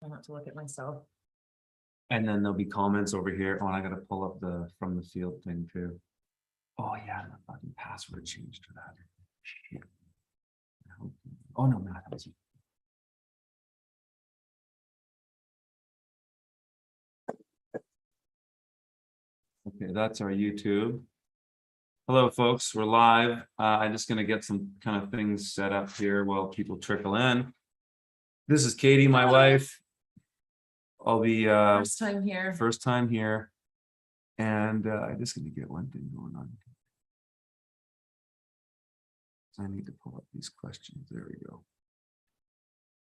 I have to look at myself. And then there'll be comments over here. Oh, and I gotta pull up the from the field thing too. Oh yeah, the fucking password changed to that. Shit. Oh no, Matt. That was you. Okay, that's our YouTube. Hello, folks. We're live. I'm just gonna get some kind of things set up here while people trickle in. This is Katie, my wife. I'll be First time here. And I'm just gonna get one thing going on. I need to pull up these questions. There we go.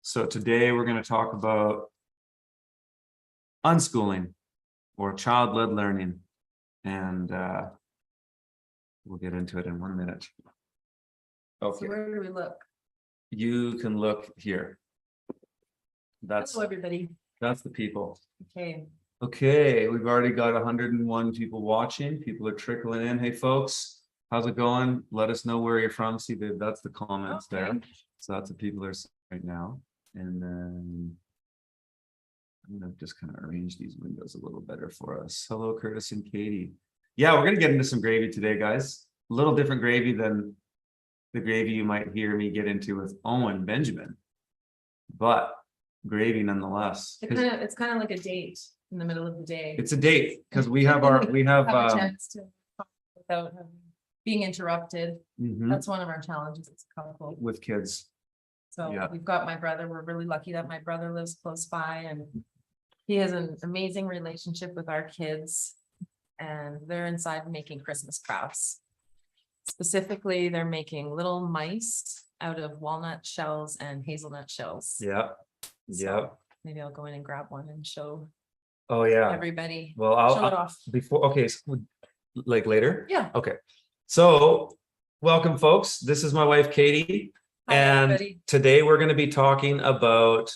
So today we're going to talk about unschooling or child-led learning, and we'll get into it in 1 minute. Okay. So where do we look? You can look here. That's Hello, everybody. That's the people. Okay. Okay, we've already got 101 people watching. People are trickling in. Hey, folks, how's it going? Let us know where you're from. See, that's the comments there. So that's what people are saying right now. And then I'm gonna just kind of arrange these windows a little better for us. Hello, Curtis and Katie. Yeah, we're gonna get into some gravy today, guys. A little different gravy than the gravy you might hear me get into with Owen Benjamin, but gravy nonetheless. It's kind of like a date in the middle of the day. It's a date because we have have a um, chance to talk without being interrupted. mhm, That's one of our challenges as a couple. with kids. So Yeah. we've got my brother. We're really lucky that my brother lives close by and he has an amazing relationship with our kids. And they're inside making Christmas crafts. Specifically, they're making little mice out of walnut shells and hazelnut shells. Yeah. So Yeah. maybe I'll go in and grab one and show Oh yeah. everybody. Well, Show it off. before. Okay, so, like later. Yeah. Okay. So, welcome, folks. This is my wife, Katie, Hi, and everybody. today we're going to be talking about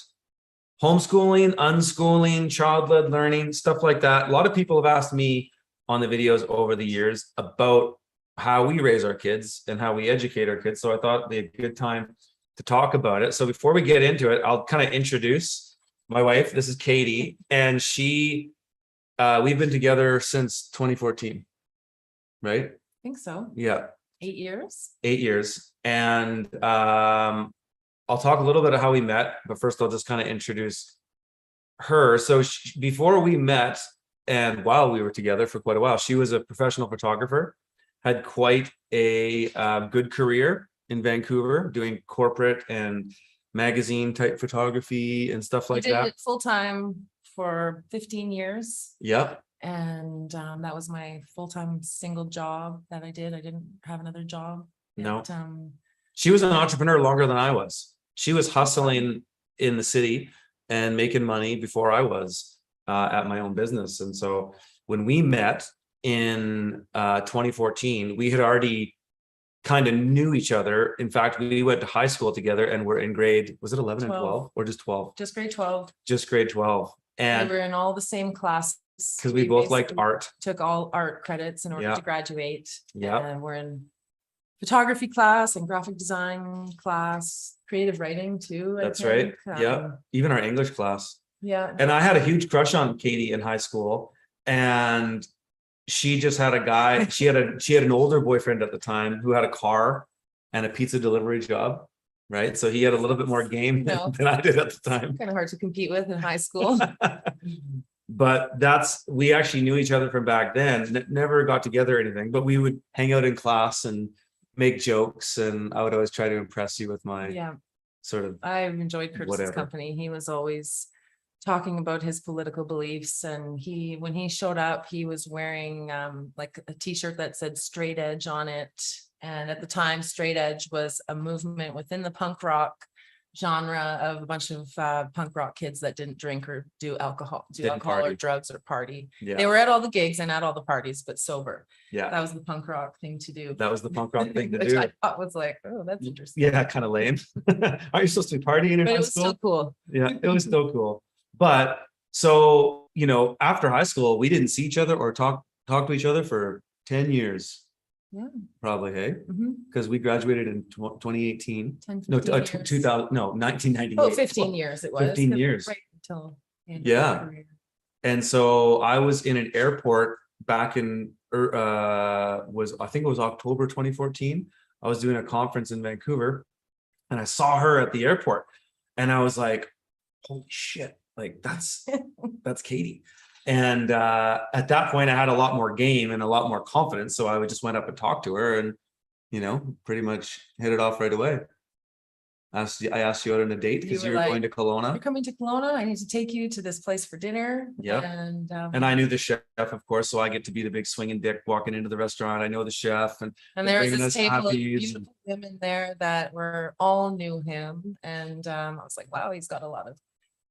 homeschooling, unschooling, child-led learning, stuff like that. A lot of people have asked me on the videos over the years about how we raise our kids and how we educate our kids. So I thought it'd be a good time to talk about it. So before we get into it, I'll kind of introduce my wife. This is Katie, and we've been together since 2014, right? I think so. Yeah, 8 years. 8 years. And I'll talk a little bit of how we met, but first I'll just kind of introduce her. So before we met and while we were together for quite a while, she was a professional photographer, had quite a good career in Vancouver doing corporate and magazine type photography and stuff like I did that. it full time for 15 years. Yep. And that was my full-time single job that I did. I didn't have another job. No. But, She was an entrepreneur longer than I was. She was hustling in the city and making money before I was at my own business. And so when we met in 2014, we had already kind of knew each other. In fact, we went to high school together and we're in grade, was it 11 and 12 or just 12? just grade 12. Just grade 12. We And were in all the same classes. because we both liked basically art. Took all art credits in order Yeah. to graduate. Yeah. And we're in photography class and graphic design class, creative writing too. I That's right. think. Yeah. Even our English class. Yeah. And I had a huge crush on Katie in high school, and she just had a guy. She had an older boyfriend at the time who had a car and a pizza delivery job, right? So he had a little bit more game No. than I did at the time. Kind of hard to compete with in high school. But we actually knew each other from back then. Never got together or anything, but we would hang out in class and make jokes, and I would always try to impress you with my Yeah. sort of. I enjoyed Curtis's Whatever. company. He was always talking about his political beliefs, and when he showed up, he was wearing like a t-shirt that said straight edge on it. And at the time, straight edge was a movement within the punk rock genre of a bunch of punk rock kids that didn't drink or do alcohol or party. drugs or party. Yeah. They were at all the gigs and at all the parties, but sober. Yeah. That was the punk rock thing to do. That was the punk rock thing to Which do. I thought was like, oh, that's interesting. Yeah, kind of lame. Aren't you supposed to be partying in But high it was school? still cool. Yeah, it was still cool. But so, after high school, we didn't see each other or talk to each other for 10 years. Yeah. Probably, hey? Mhm. Because we graduated in 2018. 10, No, 15 years. 2000, no, 1998. Oh, 15 years it was. 15 years. Right, till the end of Yeah. his career. And so I was in an airport back in I think it was October 2014. I was doing a conference in Vancouver and I saw her at the airport and I was like, holy shit, like that's Katie. And at that point I had a lot more game and a lot more confidence. So I just went up and talked to her and, pretty much hit it off right away. I asked you out on a date because you were going to You're Kelowna. coming to Kelowna. I need to take you to this place for dinner. Yep. And I knew the chef, of course, so I get to be the big swinging dick walking into the restaurant. I know the chef, and there was bringing this us table of happies beautiful women there that were all knew him. And I was like, wow, he's got a lot of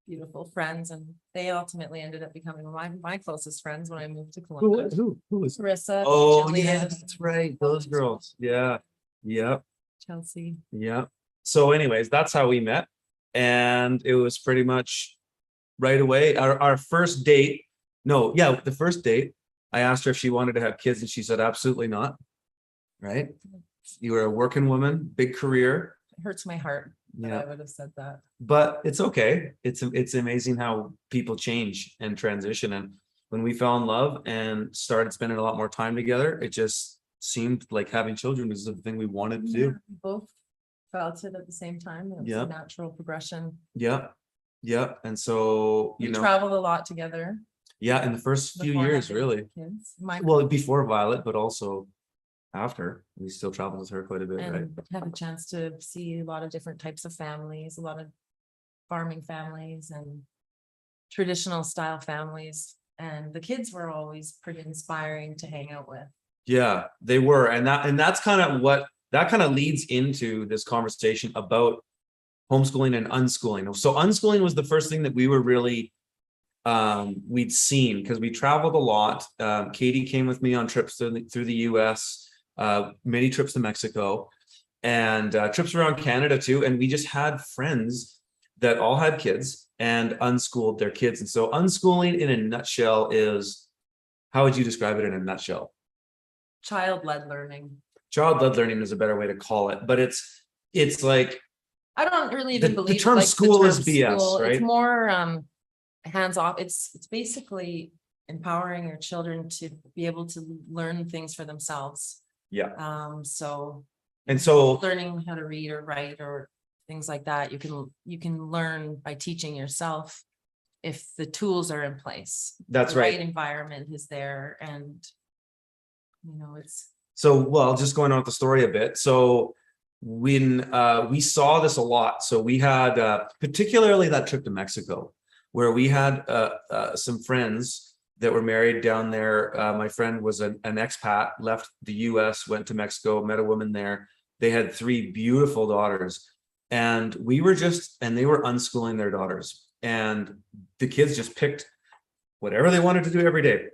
beautiful friends. And they ultimately ended up becoming my closest friends when I moved to Kelowna. Who was? Marissa. Oh Jillian, yeah, that's right. Those girls. Yeah. Yep. Chelsea. Yep. So, anyways, that's how we met, and it was pretty much right away. Our first date. No, yeah, the first date. I asked her if she wanted to have kids, and she said absolutely not. Right? You were a working woman, big career. It hurts my heart that Yeah. I would have said that. But it's okay. It's amazing how people change and transition. And when we fell in love and started spending a lot more time together, it just seemed like having children was the thing we wanted to do. We both felt it at the same time. It was Yeah. a natural progression. Yeah. Yeah. And so, We traveled a lot together. yeah, in the first few before years, having really. Kids. Well, before Violet, but also after. We still traveled with her quite a bit, right? And had a chance to see a lot of different types of families, a lot of farming families and traditional style families. And the kids were always pretty inspiring to hang out with. Yeah, they were. And that's kind of what that kind of leads into this conversation about homeschooling and unschooling. So unschooling was the first thing that we were really we'd seen because we traveled a lot. Katie came with me on trips through the US, many trips to Mexico, and trips around Canada too. And we just had friends that all had kids and unschooled their kids. And so unschooling in a nutshell is, how would you describe it in a nutshell? Child-led learning. Child-led learning is a better way to call it, but it's like, I don't really even believe the term school is BS, school. right? It's more hands-off. It's basically empowering your children to be able to learn things for themselves. Yeah. And so learning how to read or write or things like that, you can learn by teaching yourself if the tools are in place. That's the right. Environment is there, and it's so, well, just going on with the story a bit. So when we saw this a lot, so we had particularly that trip to Mexico, where we had some friends that were married down there. My friend was an expat, left the US, went to Mexico, met a woman there. They had 3 beautiful daughters, and they were unschooling their daughters, and the kids just picked whatever they wanted to do every day.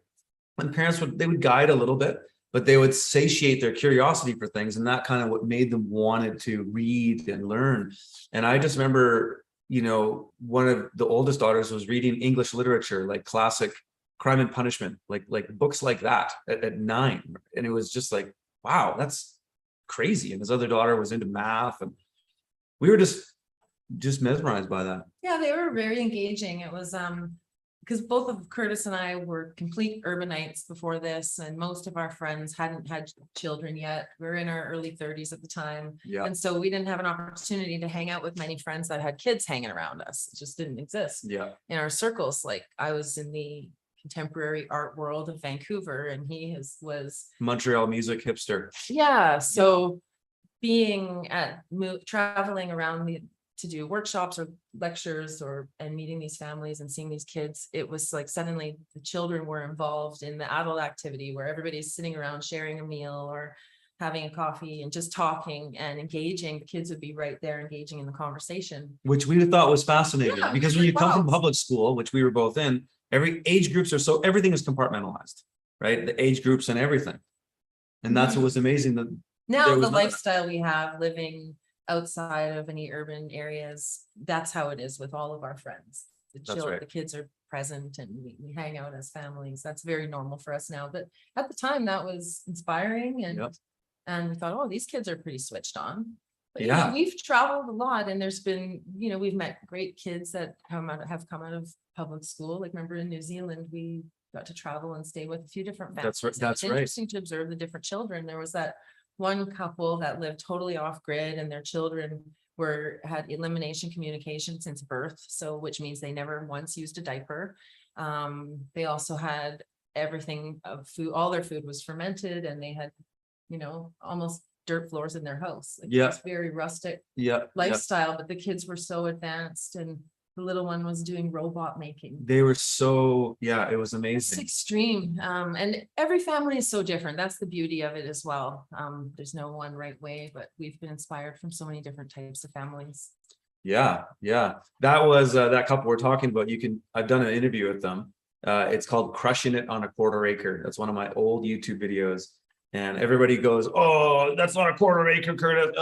And parents would guide a little bit, but they would satiate their curiosity for things, and that kind of what made them wanted to read and learn. And I just remember, one of the oldest daughters was reading English literature, like classic Crime and Punishment, like books like that at 9, and it was just like, wow, that's crazy. And his other daughter was into math, and we were just mesmerized by that. Yeah, they were very engaging. It was because both of Curtis and I were complete urbanites before this, and most of our friends hadn't had children yet. We were in our early 30s at the time. Yeah. And so we didn't have an opportunity to hang out with many friends that had kids hanging around us. It just didn't exist. Yeah. In our circles. Like I was in the contemporary art world of Vancouver, and he was Montreal music hipster. Yeah. So being traveling around to do workshops or lectures and meeting these families and seeing these kids, it was like suddenly the children were involved in the adult activity where everybody's sitting around sharing a meal or having a coffee and just talking and engaging. The kids would be right there engaging in the conversation, which we thought was fascinating. Yeah, because when you come from public school, which we were both in, every age groups everything is compartmentalized, right? The age groups and everything. And that's what was amazing. That now the lifestyle we have living outside of any urban areas, that's how it is with all of our friends. The kids are present and we hang out as families. That's very normal for us now. But at the time that was inspiring, and we thought, oh, these kids are pretty switched on. But, you know, Yeah, we've traveled a lot, and there's been, you know, we've met great kids that have come out of public school. Like, remember in New Zealand, we got to travel and stay with a few different families. that's right. and That's it's right. interesting to observe the different children. There was that one couple that lived totally off grid, and their children had elimination communication since birth, so which means they never once used a diaper. They also had everything of food, all their food was fermented, and they had, you know, almost dirt floors in their house. Like, Yeah. it's very rustic Yeah, yeah. lifestyle, but the kids were so advanced, and the little one was doing robot making. They were so, yeah, it was It's amazing. extreme. And every family is so different. That's the beauty of it as well. There's no one right way, but we've been inspired from so many different types of families. Yeah, yeah. That was that couple we're talking about. I've done an interview with them. It's called Crushing It on a Quarter Acre. That's one of my old YouTube videos. And everybody goes, oh, that's not a quarter acre, Curtis.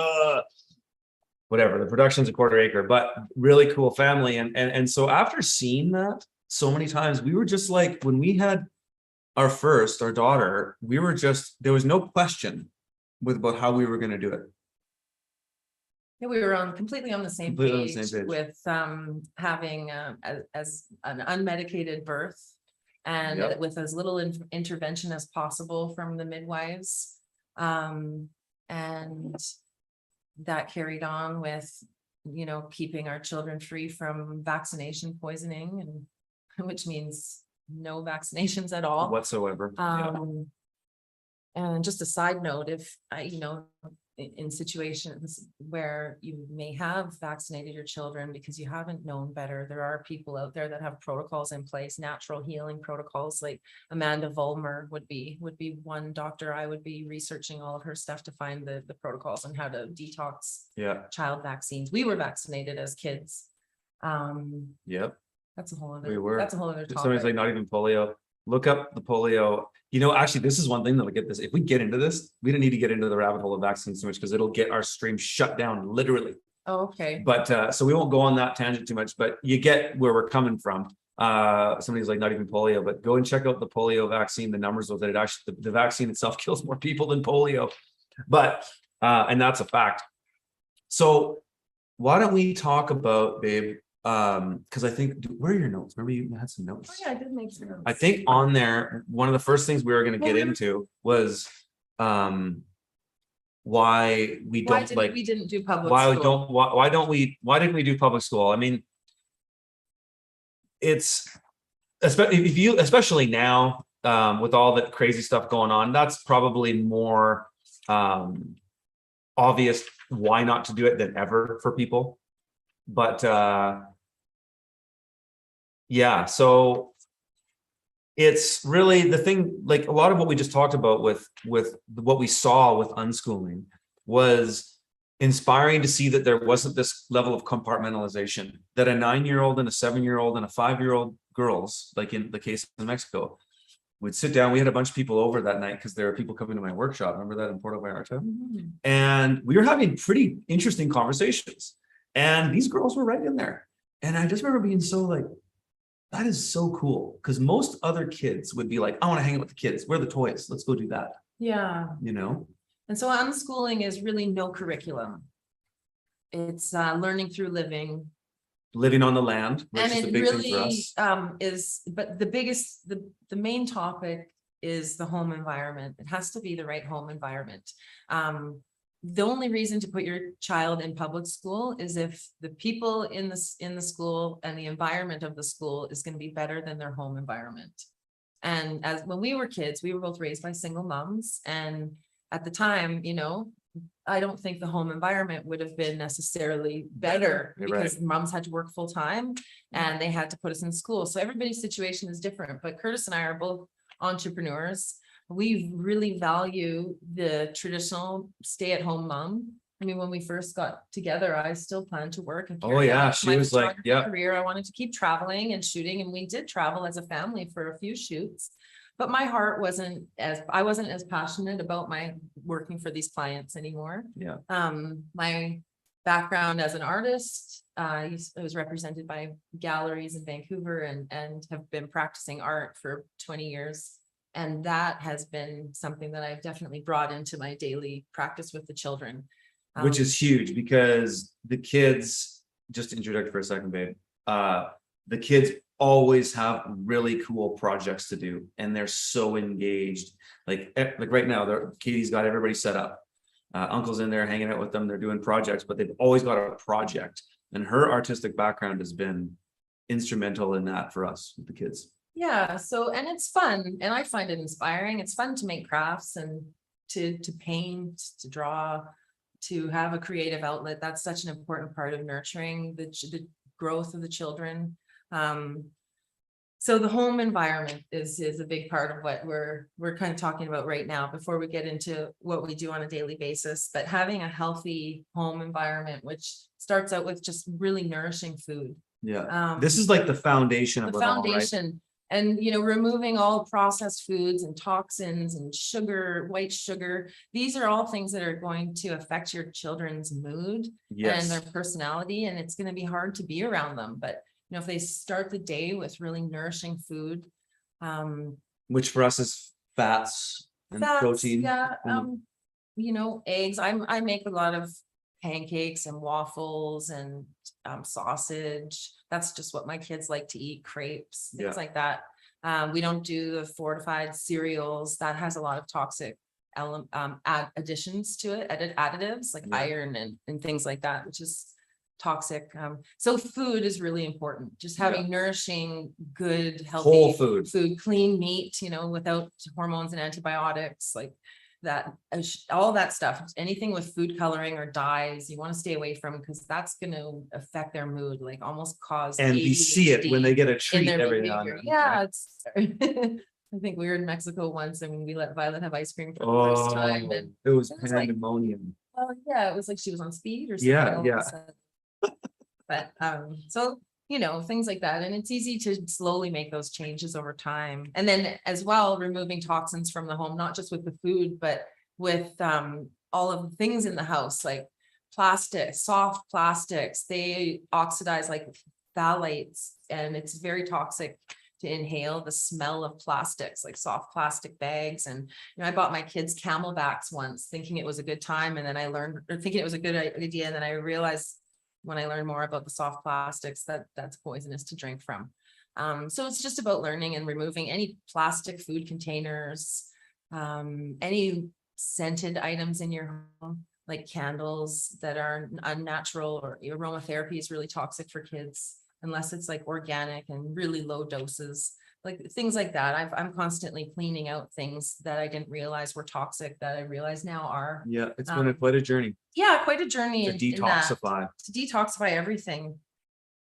Whatever, the production's a quarter acre, but really cool family. And so after seeing that so many times, we were just like, when we had our daughter, we were just, there was no question about how we were going to do it. Yeah, we were completely on the same Completely on the page same page. with having as an unmedicated birth, and Yep. with as little intervention as possible from the midwives. And that carried on with, you know, keeping our children free from vaccination poisoning, and which means no vaccinations at all. Whatsoever. Yeah. And just a side note, if you know, in situations where you may have vaccinated your children because you haven't known better, there are people out there that have protocols in place, natural healing protocols. Like Amanda Vollmer would be one doctor I would be researching all of her stuff to find the protocols on how to detox child vaccines. We were vaccinated as kids. Yep. That's a whole other. We were. That's a whole other topic. Somebody's like, not even polio. Look up the polio. You know, actually, this is one thing that'll get this. If we get into this, we don't need to get into the rabbit hole of vaccines so much, because it'll get our stream shut down, literally. Oh, okay. But so we won't go on that tangent too much, but you get where we're coming from. Somebody's like, not even polio, but go and check out the polio vaccine. The numbers of it actually, the vaccine itself kills more people than polio. But and that's a fact. So why don't we talk about, babe? Because I think, where are your notes? Remember you had some notes? Oh, yeah, I did make some notes. I think on there, one of the first things we were going to get into was why we don't like, we didn't do public why we school. don't, why didn't we do public school? I mean, it's especially now with all the crazy stuff going on, that's probably more obvious why not to do it than ever for people. But yeah, so it's really the thing, like a lot of what we just talked about with what we saw with unschooling was inspiring to see that there wasn't this level of compartmentalization, that a 9-year-old and a 7-year-old and a 5-year-old girls, like in the case in Mexico, would sit down. We had a bunch of people over that night because there are people coming to my workshop. Remember that in Puerto Vallarta? Mm-hmm. And we were having pretty interesting conversations. And these girls were right in there. And I just remember being so like, that is so cool. Because most other kids would be like, I want to hang out with the kids. Where are the toys? Let's go do that. Yeah. You know? And so unschooling is really no curriculum. It's learning through living. Living on the land, which And is a it big thing for really us. but the main topic is the home environment. It has to be the right home environment. The only reason to put your child in public school is if the people in the school and the environment of the school is going to be better than their home environment. And as when we were kids, we were both raised by single moms, and at the time, you know, I don't think the home environment would have been necessarily better because moms had to work full time and they had to put us in school. So everybody's situation is different, but Curtis and I are both entrepreneurs. We really value the traditional stay-at-home mom. I mean, when we first got together, I still planned to work. And Oh yeah, she was like, yeah. Career. I wanted to keep traveling and shooting, and we did travel as a family for a few shoots. But my heart I wasn't as passionate about my working for these clients anymore. Yeah. My background as an artist, I was represented by galleries in Vancouver and have been practicing art for 20 years. And that has been something that I've definitely brought into my daily practice with the children. Which is huge because the kids, just to interject for a second, babe. The kids always have really cool projects to do and they're so engaged. Like right now, Katie's got everybody set up. Uncle's in there hanging out with them, they're doing projects, but they've always got a project. And her artistic background has been instrumental in that for us with the kids. Yeah, so, and it's fun, and I find it inspiring. It's fun to make crafts and to paint, to draw, to have a creative outlet. That's such an important part of nurturing the growth of the children. So the home environment is a big part of what we're kind of talking about right now before we get into what we do on a daily basis. But having a healthy home environment, which starts out with just really nourishing food. Yeah, this is like the foundation of the it all, right? foundation. And, removing all processed foods and toxins and sugar, white sugar, these are all things that are going to affect your children's mood Yes. and their personality. And it's going to be hard to be around them. But, if they start the day with really nourishing food, which for us is fats and protein. Yeah. Eggs. I make a lot of pancakes and waffles and sausage. That's just what my kids like to eat, crepes, things like that. We don't do the fortified cereals. That has a lot of toxic additions to it, additives like iron and things like that, which is toxic. So food is really important. Just having nourishing, good, healthy whole food, clean meat, without hormones and antibiotics, like that, all that stuff. Anything with food coloring or dyes, you want to stay away from, because that's going to affect their mood, like almost cause and we see it when they get a treat every now and then. Yeah, it's I think we were in Mexico once and we let Violet have ice cream for the first time, and it was pandemonium. It was like she was on speed or something. Yeah. But so things like that, and it's easy to slowly make those changes over time. And then as well, removing toxins from the home, not just with the food, but with all of the things in the house, like plastic, soft plastics. They oxidize like phthalates, and it's very toxic to inhale the smell of plastics, like soft plastic bags. And I bought my kids Camelbacks once, thinking it was a good time, and then I learned, or thinking it was a good idea, and then I realized when I learned more about the soft plastics that's poisonous to drink from. So it's just about learning and removing any plastic food containers, any scented items in your home, like candles that are unnatural, or aromatherapy is really toxic for kids unless it's like organic and really low doses, like things like that. I'm constantly cleaning out things that I didn't realize were toxic that I realize now are. Yeah, it's been quite a journey. Yeah, quite a journey to detoxify. To detoxify everything.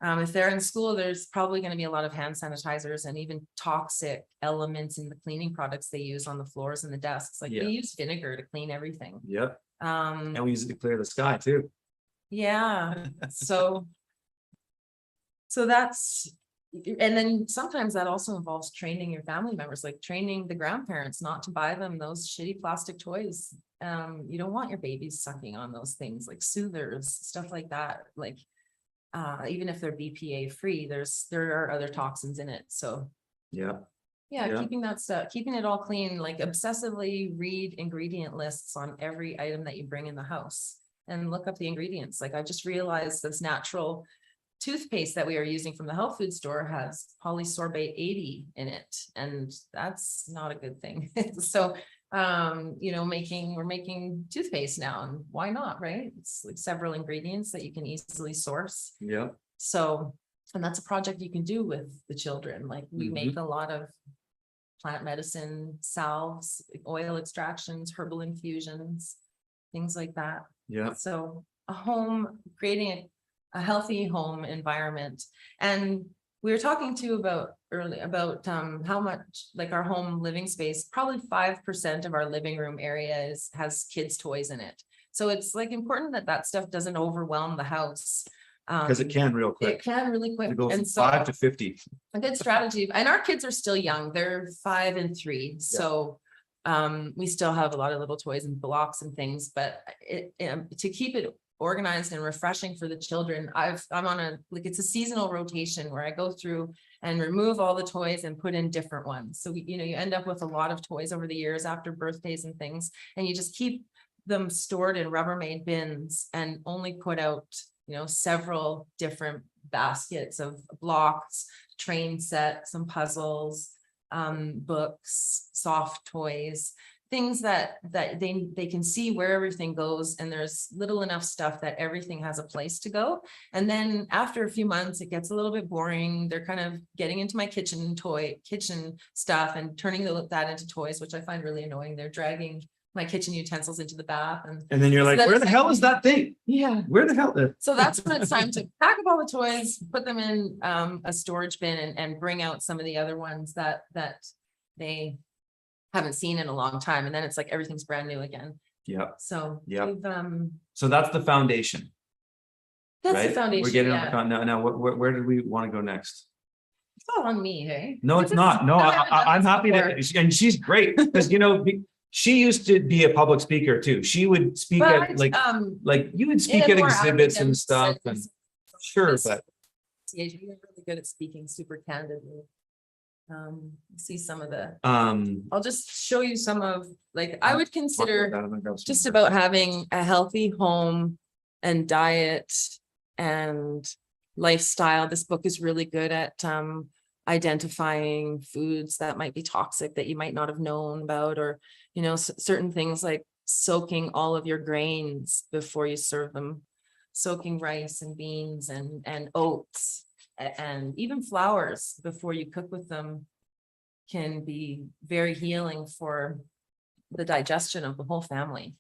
If they're in school, there's probably going to be a lot of hand sanitizers and even toxic elements in the cleaning products they use on the floors and the desks. Like they use vinegar to clean everything. Yep. And we use it to clear the sky too. Yeah. So that's, and then sometimes that also involves training your family members, like training the grandparents not to buy them those shitty plastic toys. You don't want your babies sucking on those things, like soothers, stuff like that. Like, even if they're BPA free, there are other toxins in it. So keeping that stuff, keeping it all clean, like obsessively read ingredient lists on every item that you bring in the house and look up the ingredients. Like I just realized this natural toothpaste that we are using from the health food store has polysorbate 80 in it, and that's not a good thing. So we're making toothpaste now, and why not, right? It's like several ingredients that you can easily source. So, and that's a project you can do with the children. Like we make a lot of plant medicine, salves, oil extractions, herbal infusions, things like that. So creating a healthy home environment. And we were talking about how much, like our home living space, probably 5% of our living room area has kids' toys in it. So it's like important that stuff doesn't overwhelm the house. Because it can real quick. It can really quick. It goes and from 5 to 50. A good strategy. And our kids are still young. They're 5 and 3. So we still have a lot of little toys and blocks and things, but to keep it organized and refreshing for the children, I'm on it's a seasonal rotation where I go through and remove all the toys and put in different ones. So you end up with a lot of toys over the years after birthdays and things, and you just keep them stored in Rubbermaid bins and only put out, several different baskets of blocks, train sets, some puzzles, books, soft toys, things that they can see where everything goes, and there's little enough stuff that everything has a place to go. And then after a few months, it gets a little bit boring. They're kind of getting into my kitchen stuff and turning that into toys, which I find really annoying. They're dragging my kitchen utensils into the bath, And then you're like, where the hell is that thing? Yeah. Where the hell? So that's when it's time to pack up all the toys, put them in a storage bin, and bring out some of the other ones that they haven't seen in a long time. And then it's like everything's brand new again. Yeah. So Yeah. we've, So that's the foundation. that's right? the foundation. We're getting Yeah. on the now. Where did we want to go next? It's all on me, hey? No, it's not. No, I'm happy that, and she's great because she used to be a public speaker too. She would speak at like you would speak at exhibits and stuff, and sure, but you're really good at speaking super candidly. See some of the I'll just show you some of, like, I would consider just about having a healthy home and diet and lifestyle. This book is really good at identifying foods that might be toxic that you might not have known about, or certain things like soaking all of your grains before you serve them, soaking rice and beans and oats and even flours before you cook with them can be very healing for the digestion of the whole family.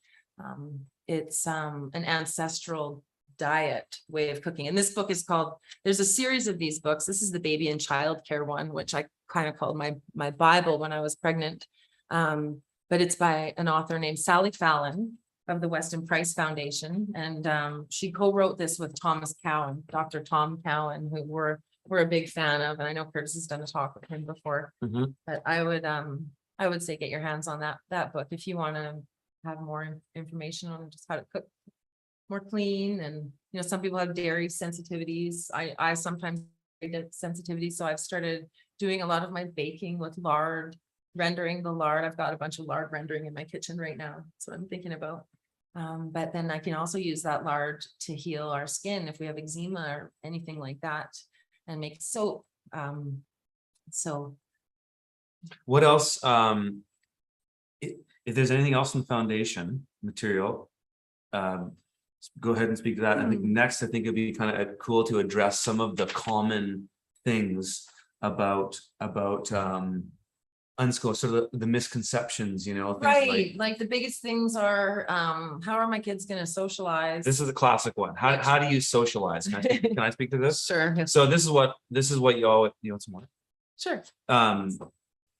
It's an ancestral diet way of cooking. And this book is called, there's a series of these books. This is the baby and child care one, which I kind of called my Bible when I was pregnant. But it's by an author named Sally Fallon of the Weston Price Foundation. And she co-wrote this with Thomas Cowan, Dr. Tom Cowan, who we're a big fan of. And I know Curtis has done a talk with him before, but I would say get your hands on that book if you want to have more information on just how to cook more clean. And some people have dairy sensitivities. I sometimes get sensitivity, so I've started doing a lot of my baking with lard, rendering the lard. I've got a bunch of lard rendering in my kitchen right now. That's what I'm thinking about. But then I can also use that lard to heal our skin if we have eczema or anything like that, and make soap. So what else? If there's anything else in the foundation material, go ahead and speak to that. I think next, I think it'd be kind of cool to address some of the common things about unschool, sort of the misconceptions, things right, like the biggest things are how are my kids going to socialize? This is a classic one. How do you socialize? Can I speak to this? Sure. So this is what you all some more. Sure.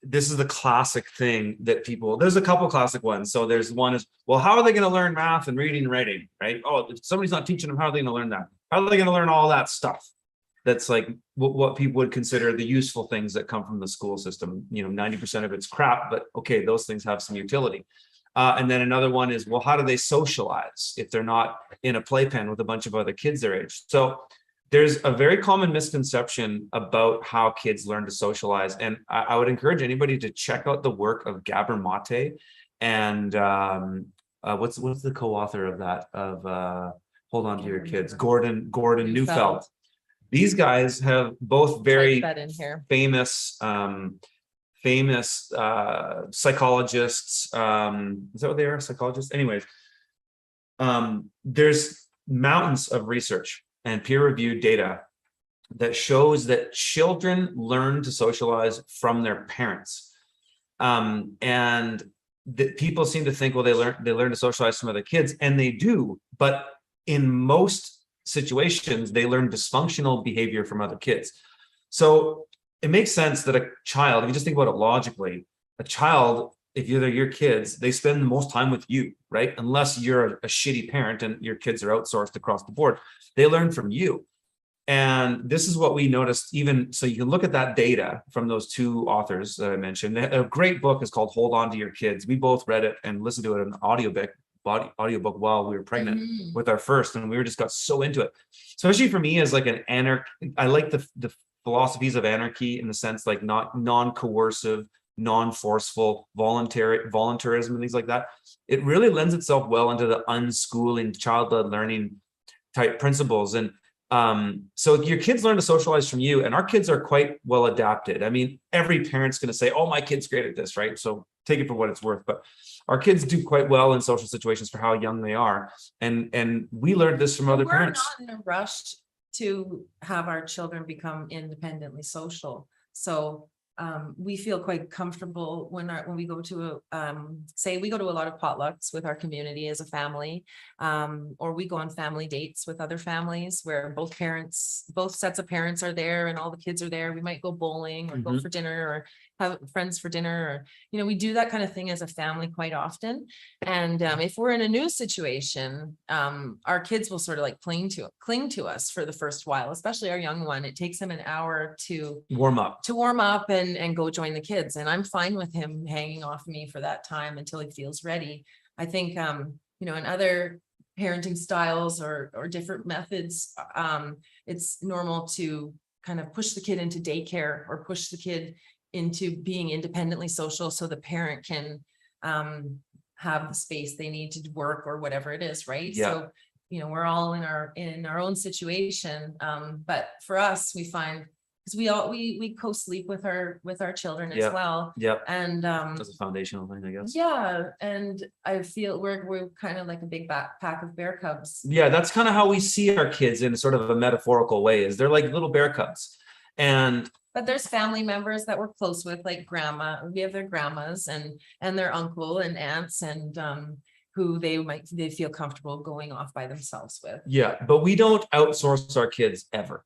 This is the classic thing that there's a couple classic ones. So there's one is, well, how are they going to learn math and reading and writing, right? Oh, if somebody's not teaching them, how are they going to learn that? How are they going to learn all that stuff? That's like what people would consider the useful things that come from the school system. 90% of it's crap, but okay, those things have some utility. And then another one is, well, how do they socialize if they're not in a playpen with a bunch of other kids their age? So there's a very common misconception about how kids learn to socialize. And I would encourage anybody to check out the work of Gabor Mate and what's the co-author of that, of Hold On to Your Kids, Gordon Neufeld. These guys have both very famous psychologists. Is that what they are? Psychologists? Anyways, there's mountains of research and peer-reviewed data that shows that children learn to socialize from their parents. And that people seem to think, well, they learn to socialize from other kids, and they do, but in most situations, they learn dysfunctional behavior from other kids. So it makes sense that a child, if you just think about it logically, a child, if they're your kids, they spend the most time with you, right? Unless you're a shitty parent and your kids are outsourced across the board, they learn from you. And this is what we noticed, even so you can look at that data from those two authors that I mentioned. A great book is called Hold On to Your Kids. We both read it and listened to it in an audiobook while we were pregnant with our first, and we just got so into it. Especially for me as like an anarch, I like the philosophies of anarchy in the sense like not non-coercive, non-forceful, voluntarism and things like that, it really lends itself well into the unschooling, child-led learning type principles. And so your kids learn to socialize from you, and our kids are quite well adapted. I mean, every parent's going to say, oh, my kid's great at this, right? So take it for what it's worth. But our kids do quite well in social situations for how young they are. And we learned this from other parents. We're not in a rush to have our children become independently social. So we feel quite comfortable when we go to say we go to a lot of potlucks with our community as a family, or we go on family dates with other families where both sets of parents are there and all the kids are there. We might go bowling or go for dinner or have friends for dinner, or we do that kind of thing as a family quite often. And if we're in a new situation, our kids will sort of like cling to us for the first while, especially our young one. It takes him an hour to warm up and go join the kids, and I'm fine with him hanging off me for that time until he feels ready. I think in other parenting styles or different methods, it's normal to kind of push the kid into daycare or push the kid into being independently social so the parent can have the space they need to work or whatever it is, right? Yeah. So we're all in our own situation, but for us, we find, because we co-sleep with our children as well. Yeah. And that's a foundational thing, I guess. Yeah, and I feel we're kind of like a big pack of bear cubs. Yeah, that's kind of how we see our kids in sort of a metaphorical way, is they're like little bear cubs. But there's family members that we're close with, like grandma. We have their grandmas and their uncle and aunts, and who they feel comfortable going off by themselves with. Yeah, but we don't outsource our kids ever.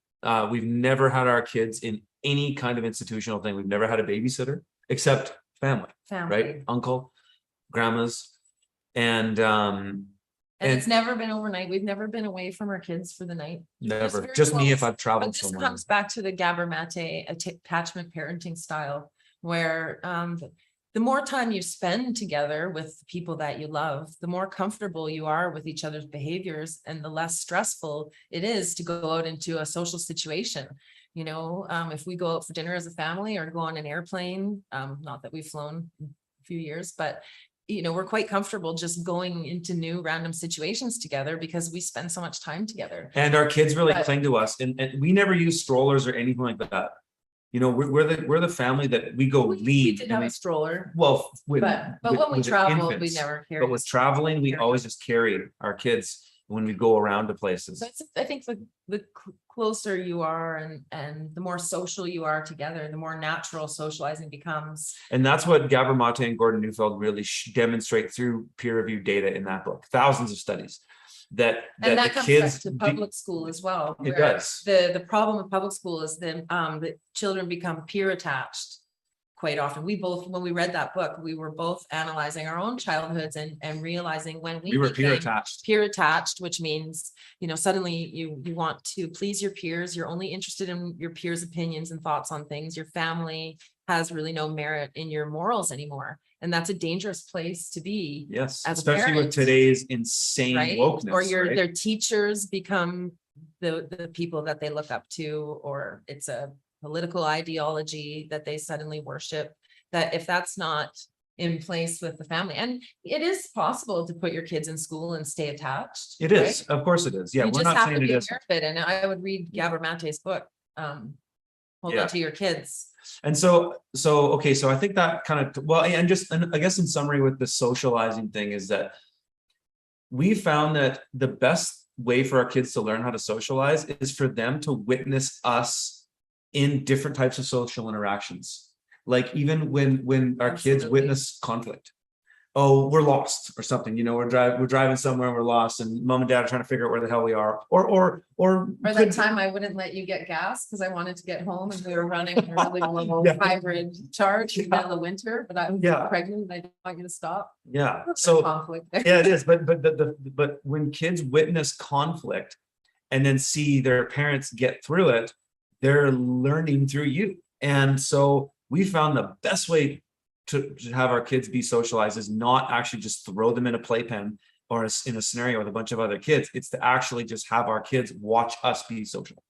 We've never had our kids in any kind of institutional thing. We've never had a babysitter except family. Right? Uncle, grandmas, and it's never been overnight. We've never been away from our kids for the night. Never. Just me if I've traveled somewhere. This comes back to the Gabor-Mate attachment parenting style, where the more time you spend together with people that you love, the more comfortable you are with each other's behaviors, and the less stressful it is to go out into a social situation. If we go out for dinner as a family or go on an airplane, not that we've flown in a few years, but we're quite comfortable just going into new random situations together because we spend so much time together. And our kids really cling to us, and we never use strollers or anything like that. We're the family that we go lead. We did have a stroller. Well, but when we travel, we never carry. But with traveling, we always just carry our kids when we go around to places. So I think the closer you are and the more social you are together, the more natural socializing becomes. And that's what Gabor-Mate and Gordon Neufeld really demonstrate through peer-reviewed data in that book. Thousands of studies. That comes back to public school as well. It does. The problem with public school is that children become peer attached quite often. When we read that book, we were both analyzing our own childhoods and realizing when we were peer attached, which means, suddenly you want to please your peers. You're only interested in your peers' opinions and thoughts on things. Your family has really no merit in your morals anymore. And that's a dangerous place to be. Yes, especially with today's insane wokeness. Or their teachers become the people that they look up to, or it's a political ideology that they suddenly worship. That if that's not in place with the family, and it is possible to put your kids in school and stay attached. It is, of course it is. Yeah, we're not saying it isn't. And I would read Gabor-Mate's book. Hold on to your kids. And so I think that kind of, and I guess in summary with the socializing thing is that we found that the best way for our kids to learn how to socialize is for them to witness us in different types of social interactions. Like even when our kids witness conflict. Oh, we're lost or something, we're driving somewhere and we're lost, and mom and dad are trying to figure out where the hell we are. Or that time I wouldn't let you get gas because I wanted to get home, and we were running a really low hybrid charge in the middle of winter, but I was pregnant and I didn't want you to stop. Yeah. So conflict there. Yeah, it is. But when kids witness conflict and then see their parents get through it, they're learning through you. And so we found the best way to have our kids be socialized is not actually just throw them in a playpen or in a scenario with a bunch of other kids. It's to actually just have our kids watch us be social.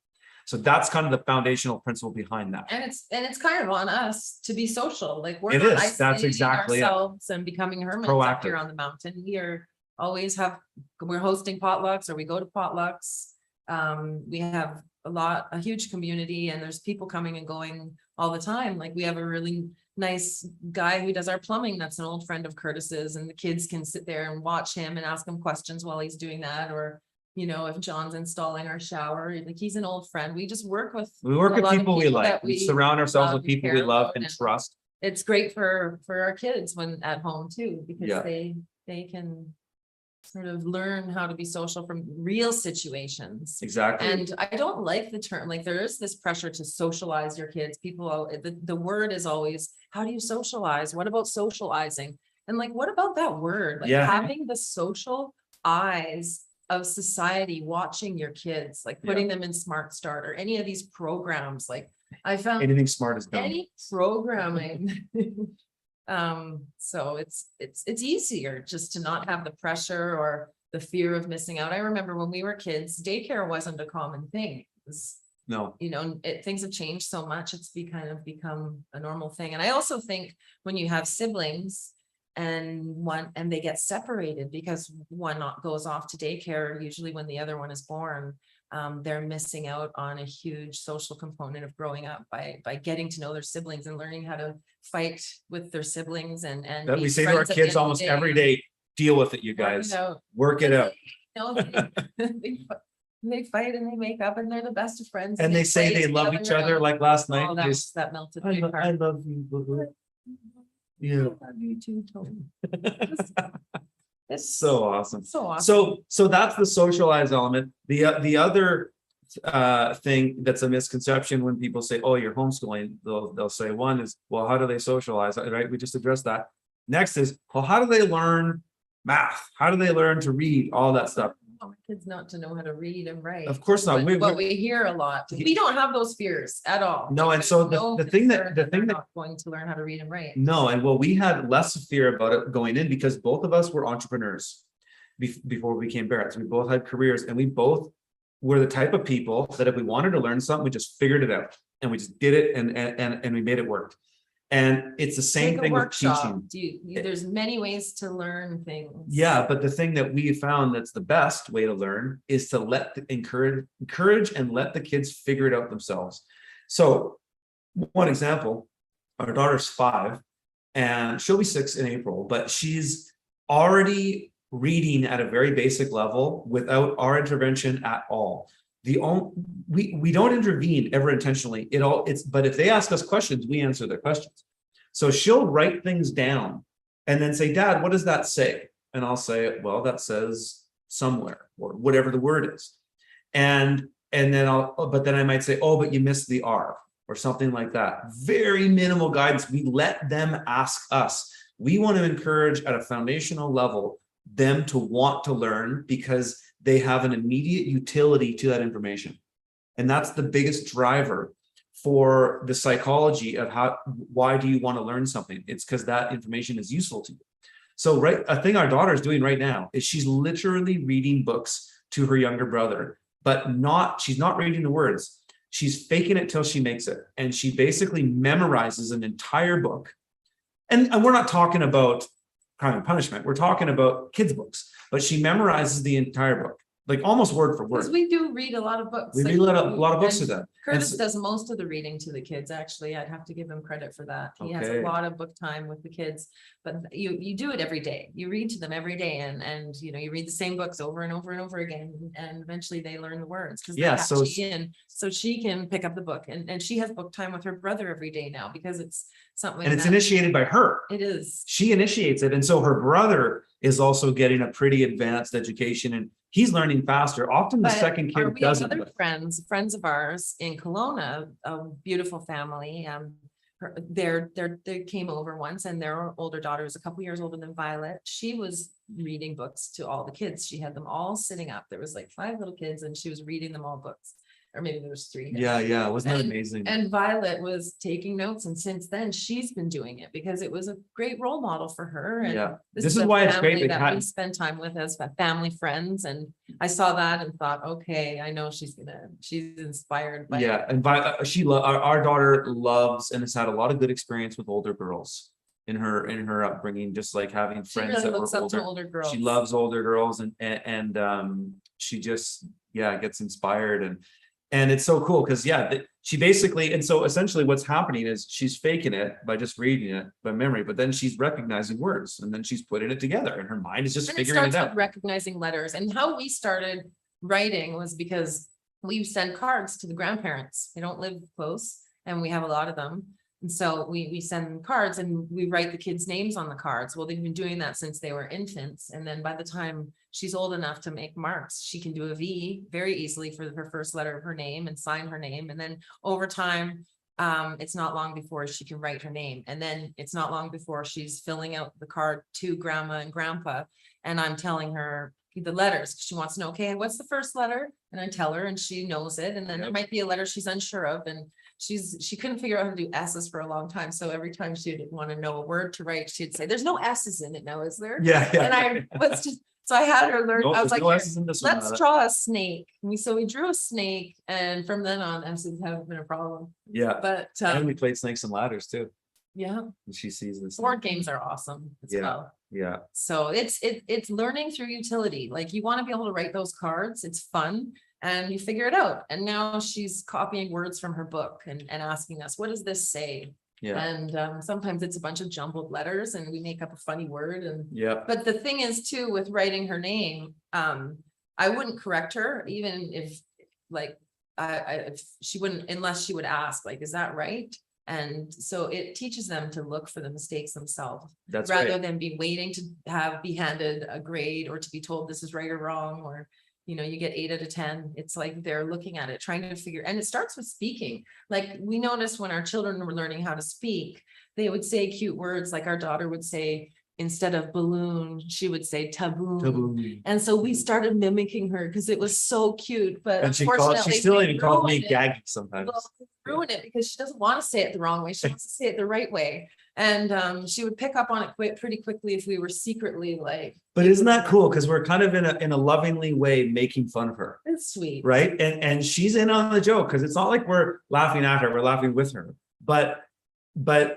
So that's kind of the foundational principle behind that. And it's kind of on us to be social, like we're It not is. That's isolating exactly it. ourselves and becoming hermits up here Proactive. on the mountain. We're hosting potlucks, or we go to potlucks. We have a huge community, and there's people coming and going all the time. Like we have a really nice guy who does our plumbing. That's an old friend of Curtis's, and the kids can sit there and watch him and ask him questions while he's doing that. Or, if John's installing our shower, like he's an old friend. We just work with. We work a with lot of people we like. that We surround ourselves love with people we care love about, and trust. it's great for our kids when at home too, because Yeah. they can sort of learn how to be social from real situations. Exactly. And I don't like the term, like there is this pressure to socialize your kids. The word is always, how do you socialize? What about socializing? And like, what about that word? Like Yeah. having the social eyes of society watching your kids, like putting them in Smart Start or any of these programs. Like I found Anything smart is done. any programming. So it's easier just to not have the pressure or the fear of missing out. I remember when we were kids, daycare wasn't a common thing. It was, No. things have changed so much. It's become a normal thing. And I also think when you have siblings and they get separated because one goes off to daycare, usually when the other one is born, they're missing out on a huge social component of growing up by getting to know their siblings and learning how to fight with their siblings and That be we say to our friends at the kids end of the almost day. every day, deal with it, you Work it guys. out. Work it out. They fight and they make up and they're the best of friends. And they say play they love each together other. and- Like last Oh, night, that they was that melted I, my lo- heart. I love you, boo-boo. Yeah. I love you too, Tony. It's So awesome. so awesome. So that's the socialized element. The other thing that's a misconception when people say, oh, you're homeschooling, they'll say one is, well, how do they socialize? Right? We just addressed that. Next is, well, how do they learn math? How do they learn to read? All that stuff. I want my kids not to know how to read and write. Of course not. But we hear a lot. We don't have those fears at all. No, and There's so no the thing concern that they're not going to learn how to read and write. No, and well, we had less fear about it going in because both of us were entrepreneurs before we became Barretts. We both had careers, and we both were the type of people that if we wanted to learn something, we just figured it out and we just did it and we made it work. And it's the same Take a thing with workshop. teaching. There's many ways to learn things. Yeah, but the thing that we found that's the best way to learn is to encourage and let the kids figure it out themselves. So one example, our daughter's 5 and she'll be 6 in April, but she's already reading at a very basic level without our intervention at all. We don't intervene ever intentionally. But if they ask us questions, we answer their questions. So she'll write things down and then say, Dad, what does that say? And I'll say, well, that says somewhere, or whatever the word is. And then I might say, oh, but you missed the R, or something like that. Very minimal guidance. We let them ask us. We want to encourage at a foundational level them to want to learn because they have an immediate utility to that information. And that's the biggest driver for the psychology of why do you want to learn something? It's because that information is useful to you. So a thing our daughter is doing right now is she's literally reading books to her younger brother, but she's not reading the words. She's faking it till she makes it. And she basically memorizes an entire book. And we're not talking about Crime and Punishment. We're talking about kids' books, but she memorizes the entire book, like almost word for word. Because we do read a lot of books. We Like, read a lot of books to them. Curtis does most of the reading to the kids, actually. I'd have to give him credit for that. He has a Okay. lot of book time with the kids, but you do it every day. You read to them every day and you read the same books over and over and over again, and eventually they learn the words because Yeah, so she can pick up the book and she has book time with her brother every day now because it's something And it's that initiated by her. it is. She initiates it. And so her brother is also getting a pretty advanced education and he's learning faster. Often the But second kid we have doesn't. other friends of ours in Kelowna, a beautiful family. They came over once, and their older daughter was a couple years older than Violet. She was reading books to all the kids. She had them all sitting up. There was like 5 little kids, and she was reading them all books or maybe there was 3. Yeah. Wasn't that And- amazing? And Violet was taking notes, and since then she's been doing it because it was a great role model for her. And Yeah. this This is is a why it's great family to that we have- spend time with as family friends. And I saw that and thought, okay, I know she's inspired by Yeah, and our daughter loves and has had a lot of good experience with older girls in her upbringing, just like having She friends really that were looks up to older. older girls. She loves older girls and she just, yeah, gets inspired and it's so cool because she basically, and so essentially what's happening is she's faking it by just reading it by memory, but then she's recognizing words and then she's putting it together and her mind is just And figuring it starts out. with recognizing letters. And how we started writing was because we send cards to the grandparents. They don't live close and we have a lot of them. And so we send cards and we write the kids' names on the cards. Well, they've been doing that since they were infants. And then by the time she's old enough to make marks, she can do a V very easily for her first letter of her name and sign her name. And then over time, it's not long before she can write her name. And then it's not long before she's filling out the card to grandma and grandpa. And I'm telling her the letters. She wants to know, okay, what's the first letter? And I tell her and she knows it. And then there might be a letter she's unsure of. And she couldn't figure out how to do S's for a long time. So every time she'd want to know a word to write, she'd say, there's no S's in it now, is there? Yeah. And I was just, so I had her learn, I was like, no "Here, S's in this one, let's Anna." draw a snake. So we drew a snake and from then on, S's haven't been a problem. Yeah, But and we played snakes and ladders too. yeah, And she sees this. board games are awesome as Yeah. well. Yeah, So it's learning through utility. Like you want to be able to write those cards. It's fun and you figure it out. And now she's copying words from her book and asking us, what does this say? yeah, And sometimes it's a bunch of jumbled letters and we make up a funny word. And yeah. but the thing is too, with writing her name, I wouldn't correct her even if like if she wouldn't, unless she would ask, like, is that right? And so it teaches them to look for the mistakes themselves That's rather right. than be waiting to be handed a grade or to be told this is right or wrong, or you get 8 out of 10. It's like they're looking at it, trying to figure, and it starts with speaking. Like we noticed when our children were learning how to speak, they would say cute words. Like our daughter would say, instead of balloon, she would say taboo. Taboo. And so we started mimicking her because it was so cute. But And she unfortunately, still we even calls me ruined it. Gaggy sometimes. Well, ruin it because she doesn't want to say it the wrong way. She wants to say it the right way. And she would pick up on it pretty quickly if we were secretly like. But isn't that cool? Because we're kind of in a lovingly way making fun of her, It's sweet. right? And she's in on the joke because it's not like we're laughing at her, we're laughing with her. But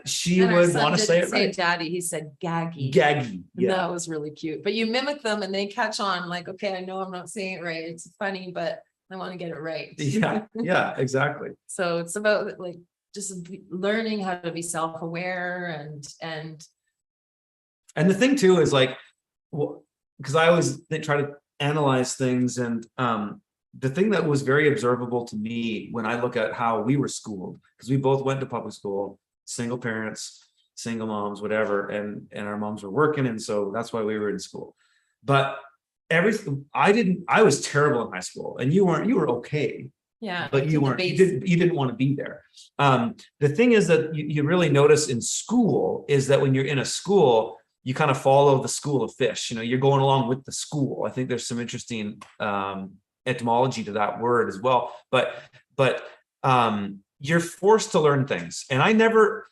she And our would son want to say didn't it right. Daddy, he said gaggy. Gaggy. And Yeah. that was really cute. But you mimic them and they catch on like, okay, I know I'm not saying it right. It's funny, but I want to get it right. Yeah. Yeah. Exactly. So it's about like just learning how to be self-aware and And the thing too is like, because I always try to analyze things, and the thing that was very observable to me when I look at how we were schooled, because we both went to public school, single parents, single moms, whatever, and our moms were working, and so that's why we were in school. But everything, I was terrible in high school, and you were okay. yeah. But you didn't want to be there. The thing is that you really notice in school is that when you're in a school, you kind of follow the school of fish. You're going along with the school. I think there's some interesting etymology to that word as well. But you're forced to learn things. And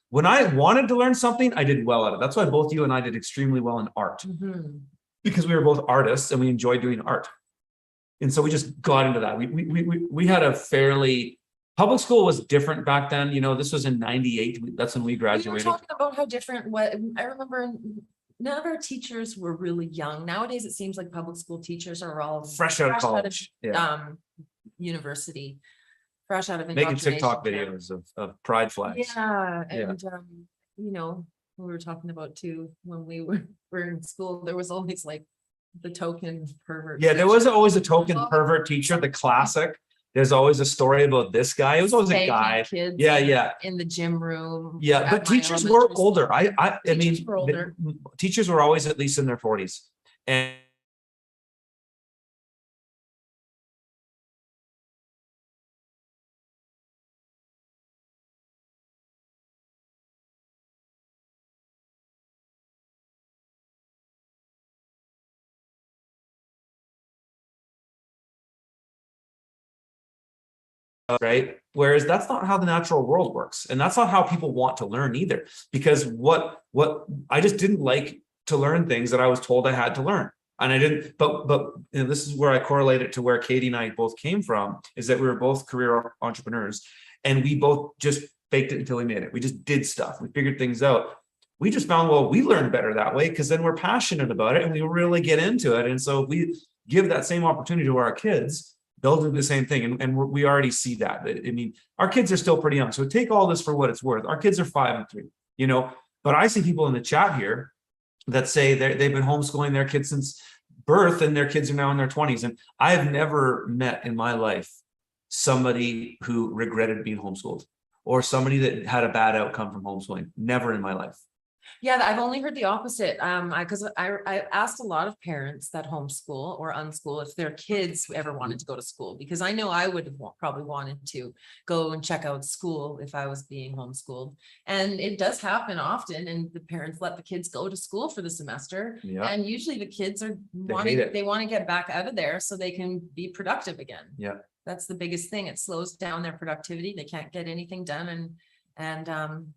when I wanted to learn something, I did well at it. That's why both you and I did extremely well in art, because we were both artists and we enjoyed doing art. And so we just got into that. We had a fairly, public school was different back then. This was in 98. That's when we We were graduated. talking about how different I remember none of our teachers were really young. Nowadays, it seems like public school teachers are all Fresh out of college. Yeah. University, fresh out of Making indoctrination TikTok camp. videos of pride flags. Yeah, Yeah. and we were talking about too, when we were in school, there was always like the token pervert. Yeah, there was teacher. always a token pervert teacher, the classic. There's always a story about this guy. It was always a Spanking guy. kids Yeah. in the gym room. Yeah, at but my teachers were elementary school. older. I Teachers mean, were older. teachers were always at least in their 40s. And right? Whereas that's not how the natural world works. And that's not how people want to learn either. Because what I just didn't like to learn things that I was told I had to learn. And I didn't, but you know, this is where I correlate it to where Katie and I both came from, is that we were both career entrepreneurs and we both just faked it until we made it. We just did stuff. We figured things out. We just found, well, we learn better that way because then we're passionate about it and we really get into it. And so if we give that same opportunity to our kids, they'll do the same thing. And we already see that. I mean, our kids are still pretty young. So take all this for what it's worth. Our kids are 5 and 3, you know, but I see people in the chat here that say they've been homeschooling their kids since birth and their kids are now in their 20s. And I've never met in my life somebody who regretted being homeschooled or somebody that had a bad outcome from homeschooling. Never in my life. Yeah, I've only heard the opposite. Because I asked a lot of parents that homeschool or unschool if their kids ever wanted to go to school, because I know I would have probably wanted to go and check out school if I was being homeschooled. And it does happen often, and the parents let the kids go to school for the semester. Yeah. And usually the kids are hate it. they want to get back out of there so they can be productive again. Yeah. That's the biggest thing. It slows down their productivity. They can't get anything done. And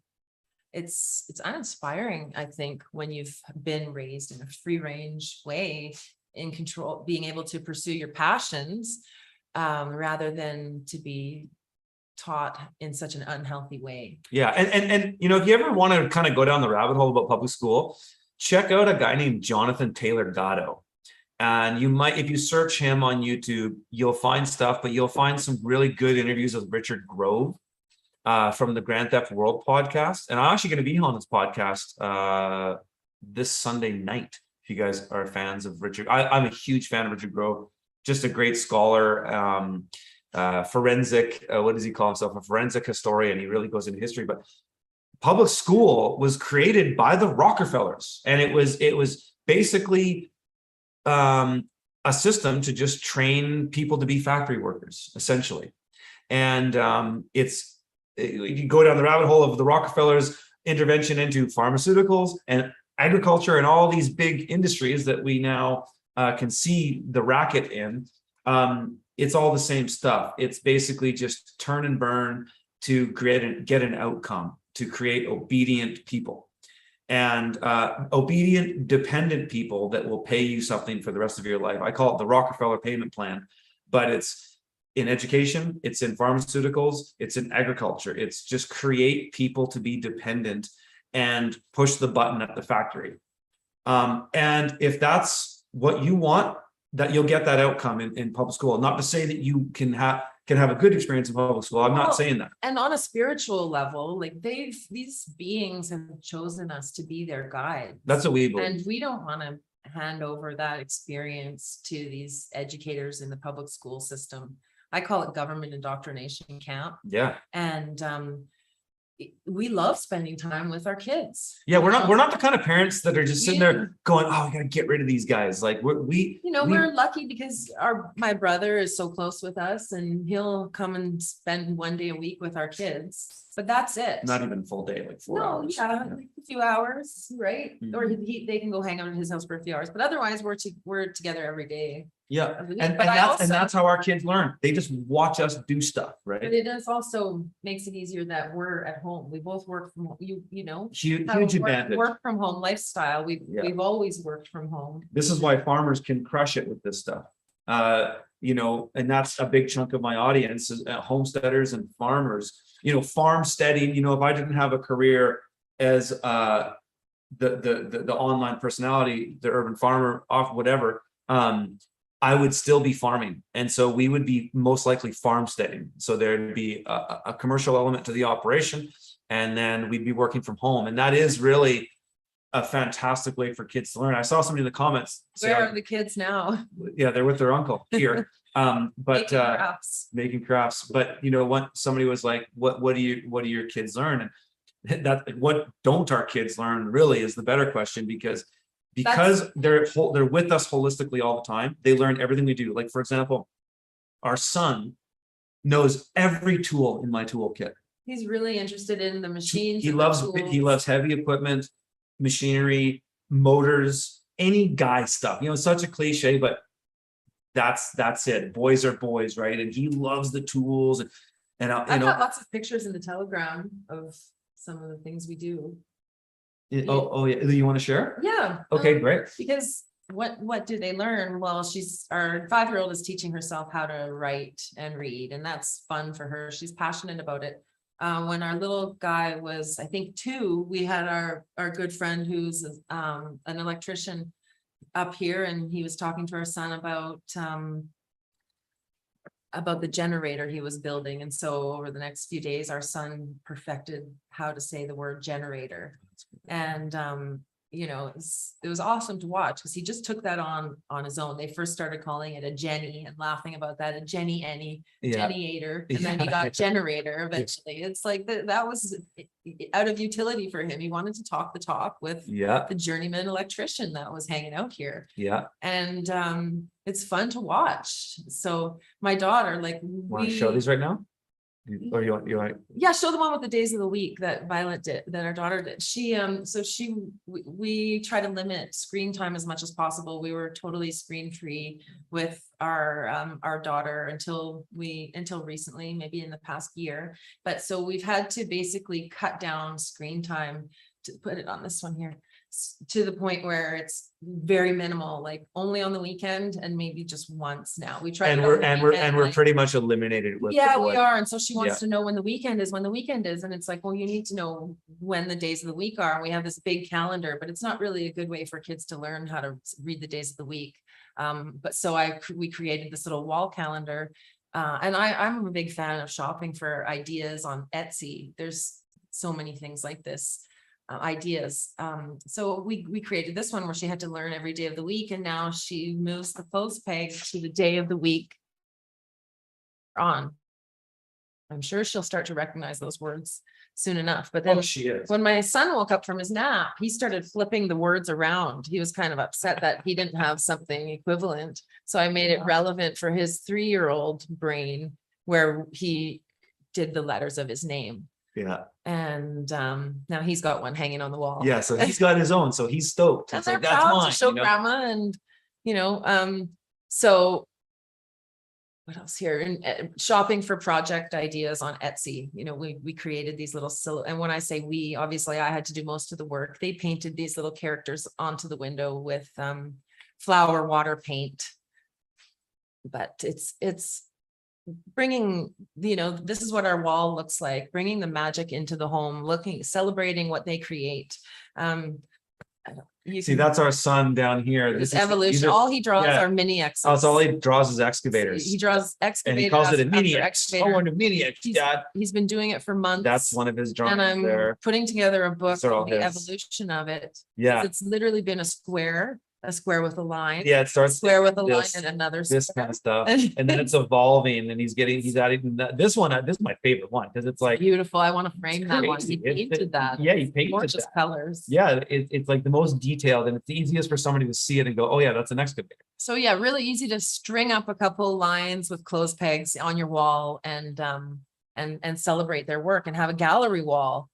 it's uninspiring, I think, when you've been raised in a free range way, in control, being able to pursue your passions, rather than to be taught in such an unhealthy way. Yeah. And you know, if you ever want to kind of go down the rabbit hole about public school, check out a guy named Jonathan Taylor Gatto. And you might, if you search him on YouTube, you'll find stuff, but you'll find some really good interviews with Richard Grove from the Grand Theft World podcast. And I'm actually going to be on this podcast this Sunday night. If you guys are fans of Richard, I'm a huge fan of Richard Grove, just a great scholar, forensic, what does he call himself? A forensic historian. He really goes into history, but public school was created by the Rockefellers. And it was basically a system to just train people to be factory workers, essentially. And you can go down the rabbit hole of the Rockefellers' intervention into pharmaceuticals and agriculture and all these big industries that we now can see the racket in. It's all the same stuff. It's basically just turn and burn to get an outcome, to create obedient people. And obedient, dependent people that will pay you something for the rest of your life. I call it the Rockefeller payment plan, but it's in education, it's in pharmaceuticals, it's in agriculture. It's just create people to be dependent and push the button at the factory. And if that's what you want, that you'll get that outcome in public school. Not to say that you can have a good experience in public school. I'm not saying that. And on a spiritual level, like these beings have chosen us to be their guide. That's what we believe. And we don't want to hand over that experience to these educators in the public school system. I call it government indoctrination camp. Yeah. And we love spending time with our kids. Yeah, we're not the kind of parents that are just sitting there going, "Oh, we gotta get rid of these guys." Like we're lucky because my brother is so close with us, and he'll come and spend one day a week with our kids. But that's it. Not even a full day, like 4 hours. Yeah, like a few hours, right? Mhm. Or they can go hang out at his house for a few hours. But otherwise, we're together every day. Yeah, But and that's how our kids learn. They just watch us do stuff, But right? it does also makes it easier that we're at home. We both work from home. You know, Huge have a advantage. work from home lifestyle. Yeah. We've always worked from home. This is why farmers can crush it with this stuff. You know, and that's a big chunk of my audience is homesteaders and farmers. You know, farmsteading. You know, if I didn't have a career as the online personality, the urban farmer, off whatever, I would still be farming. And so we would be most likely farmsteading. So there'd be a commercial element to the operation, and then we'd be working from home. And that is really a fantastic way for kids to learn. I saw somebody in the comments say, Where are the kids now? yeah, they're with their uncle here. But Making crafts. making crafts. But you know what? Somebody was like, what do your kids learn? And that what don't our kids learn really is the better question, because they're with us holistically all the time. They learn everything we do. Like, for example, our son knows every tool in my toolkit. He's really interested in the machines. He and the loves tools. heavy equipment, machinery, motors, any guy stuff. You know, it's such a cliche, but that's it. Boys are boys, right? And he loves the tools. And I, I've got lots of pictures in the Telegram of some of the things we do. oh, yeah, you want to share? Yeah. Okay, great. Because what do they learn? Well, our 5-year-old is teaching herself how to write and read, and that's fun for her. She's passionate about it. When our little guy was, I think 2, we had our good friend who's an electrician up here, and he was talking to our son about the generator he was building. And so over the next few days, our son perfected how to say the word generator. And, you know, it was awesome to watch because he just took that on his own. They first started calling it a Jenny and laughing about that, a Jenny any, Jenny-ator, and then he got generator eventually. It's like that was out of utility for him. He wanted to talk the talk with the journeyman electrician that was hanging out here. And it's fun to watch. So my daughter, like, Want to show these right now? Or you want? Yeah, show the one with the days of the week that Violet did, that our daughter did. We try to limit screen time as much as possible. We were totally screen free with our daughter until recently, maybe in the past year. But so we've had to basically cut down screen time, to put it on this one here, to the point where it's very minimal, like only on the weekend and maybe just once now. We try And we're pretty much eliminated with we are. And so she wants to know when the weekend is, and it's like, well, you need to know when the days of the week are. We have this big calendar, but it's not really a good way for kids to learn how to read the days of the week. But so we created this little wall calendar. And I'm a big fan of shopping for ideas on Etsy. There's so many things like this. Ideas. So we created this one where she had to learn every day of the week, and now she moves the clothes peg to the day of the week on. I'm sure she'll start to recognize those words soon enough. But then she is. When my son woke up from his nap, he started flipping the words around. He was kind of upset that he didn't have something equivalent. So I made it relevant for his 3-year-old brain, where he did the letters of his name. And now he's got one hanging on the wall. So he's got his own, so he's stoked. And they're proud to show grandma. And so what else here? And shopping for project ideas on Etsy. We created these little and when I say we, obviously I had to do most of the work. They painted these little characters onto the window with flour water paint. But it's bringing, this is what our wall looks like, bringing the magic into the home, celebrating what they create. See, that's our son down here. This evolution. All he draws are mini X's. That's all he draws is excavators. He draws excavators. And he calls it a mini X. Oh, and a mini X, Dad. He's been doing it for months. That's one of his drawings. And I'm there. Putting together a book on the his. evolution of it. It's literally been a square with a line. It starts square with a line and another square. This kind of stuff. And then it's evolving, and he's adding this one. This is my favorite one because it's like beautiful. I want to frame that one. He painted that. Yeah, he painted gorgeous colors. Yeah, it's like the most detailed, and it's the easiest for somebody to see it and go, oh yeah, that's an excavator. So yeah, really easy to string up a couple lines with clothes pegs on your wall and celebrate their work and have a gallery wall.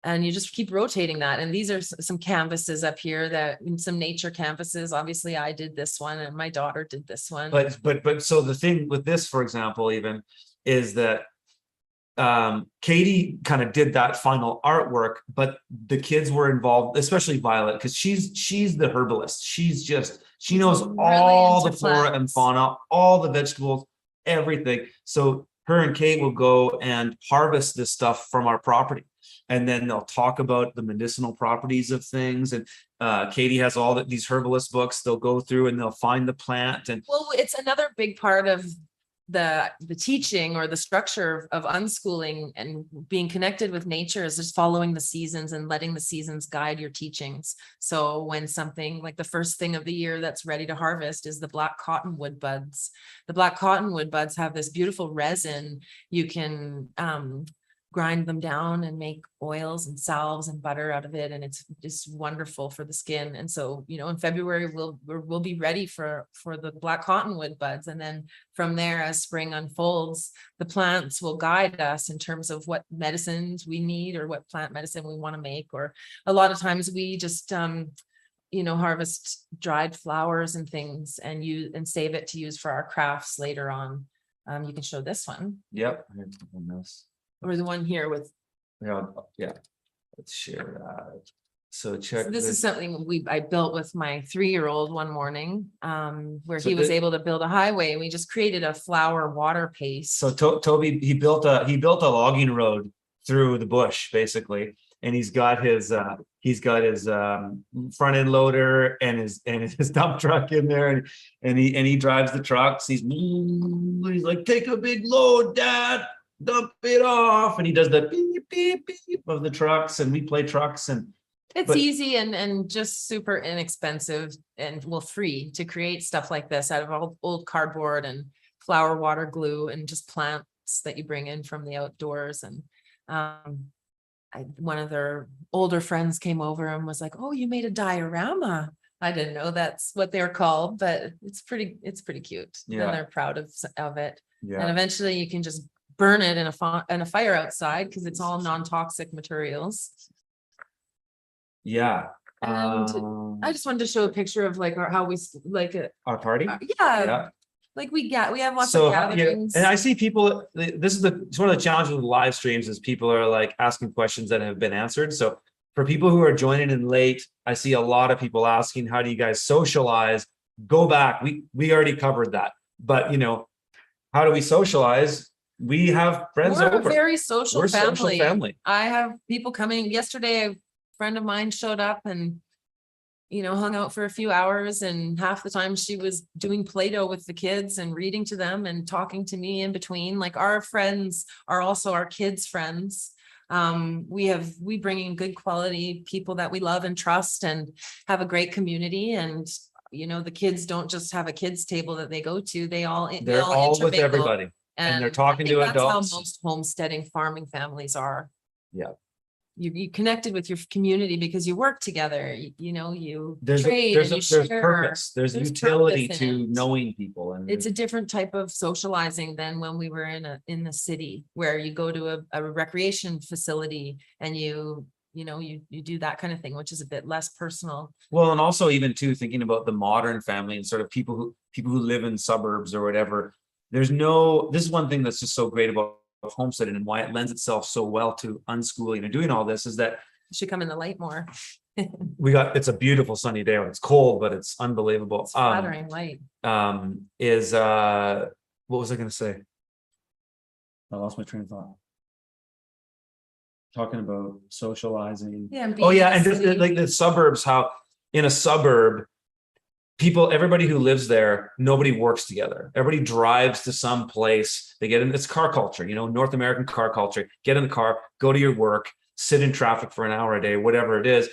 And you just keep rotating that. And these are some canvases up here, some nature canvases. Obviously I did this one and my daughter did this one. But so the thing with this, for example, even is that Katie kind of did that final artwork, but the kids were involved, especially Violet, because she's the herbalist. She knows really all the flora and fauna, all the vegetables, everything. So her and Kate will go and harvest this stuff from our property. And then they'll talk about the medicinal properties of things. And Katie has these herbalist books. They'll go through and they'll find the plant. And well, it's another big part of the teaching or the structure of unschooling and being connected with nature is just following the seasons and letting the seasons guide your teachings. So when something like the first thing of the year that's ready to harvest is the black cottonwood buds. The black cottonwood buds have this beautiful resin. You can grind them down and make oils and salves and butter out of it, and it's just wonderful for the skin. And so in February we'll be ready for the black cottonwood buds, and then from there, as spring unfolds, the plants will guide us in terms of what medicines we need or what plant medicine we want to make. Or a lot of times we just harvest dried flowers and things and save it to use for our crafts later on. You can show this one Yep. I'm gonna click on this. or the one here with, Yeah, yeah. Let's share that. So so check this is something I built with my 3-year-old one morning, where So he was thi- able to build a highway. We just created a flower water paste. So Toby, he built a logging road through the bush, basically. And he's got his front end loader and his dump truck in there, and he drives the trucks. He's like, take a big load, Dad, dump it off. And he does the beep, beep, beep of the trucks, and we play trucks. And It's but- easy and just super inexpensive and free to create stuff like this out of old cardboard and flour, water, glue, and just plants that you bring in from the outdoors. And one of their older friends came over and was like, "Oh, you made a diorama." I didn't know that's what they're called, but it's pretty cute. Yeah. And they're proud of it. And yeah, eventually you can just burn it in a fire outside because it's all non-toxic materials. yeah. And I just wanted to show a picture of like how we Our party. yeah, like we have lots So of yeah, gatherings. and I see people, it's one of the challenges with live streams is people are like asking questions that have been answered. So for people who are joining in late, I see a lot of people asking, how do you guys socialize? Go back. We already covered that. But how do we socialize? We have friends We're over. a very social We're a social family. family. I have people coming. Yesterday, a friend of mine showed up and hung out for a few hours, and half the time she was doing Play-Doh with the kids and reading to them and talking to me in between. Like, our friends are also our kids' friends. We bring in good quality people that we love and trust and have a great community. And the kids don't just have a kids table that they go to. They're all with intermingle. everybody. And they're talking I think to that's adults. how most homesteading farming families are. Yeah. You connected with your community because you work together, you There's trade and you there's share. purpose. There's There's utility purpose in to it. knowing people. And It's a different type of socializing than when we were in the city, where you go to a recreation facility and you do that kind of thing, which is a bit less personal. Well, and also even too, thinking about the modern family and sort of people who live in suburbs or whatever, this is one thing that's just so great about homesteading and why it lends itself so well to unschooling and doing all this is that You should come in the light more. it's a beautiful sunny day. It's cold, but it's unbelievable. It's flattering light. What was I going to say? I lost my train of thought. Talking about socializing. Yeah. and Oh being yeah, in and the just city. like the suburbs, how in a suburb, everybody who lives there, nobody works together. Everybody drives to some place. They get in, it's car culture, North American car culture. Get in the car, go to your work, sit in traffic for an hour a day, whatever it is.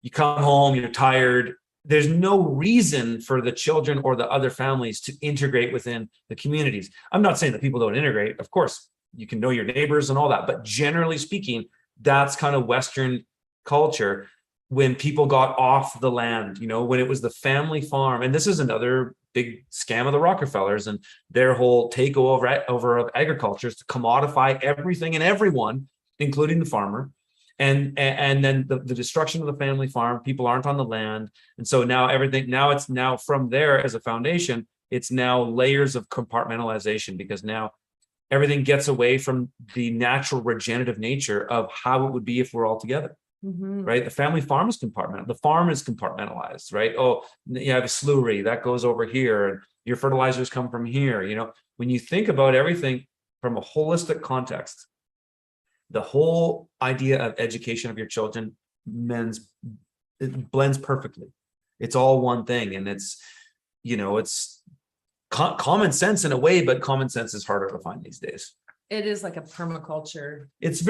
You come home, you're tired. There's no reason for the children or the other families to integrate within the communities. I'm not saying that people don't integrate. Of course, you can know your neighbors and all that. But generally speaking, that's kind of Western culture. When people got off the land, when it was the family farm, and this is another big scam of the Rockefellers and their whole takeover of agriculture is to commodify everything and everyone, including the farmer. And then the destruction of the family farm, people aren't on the land. And so it's now from there as a foundation, it's now layers of compartmentalization, because now everything gets away from the natural regenerative nature of how it would be if we're all together. Mhm. Right, the family farm is compartmental. The farm is compartmentalized, right? Oh, you have a slurry that goes over here, and your fertilizers come from here. When you think about everything from a holistic context, the whole idea of education of your children it blends perfectly. It's all one thing, and it's common sense in a way, but common sense is harder to find these days. It is like a permaculture. It is.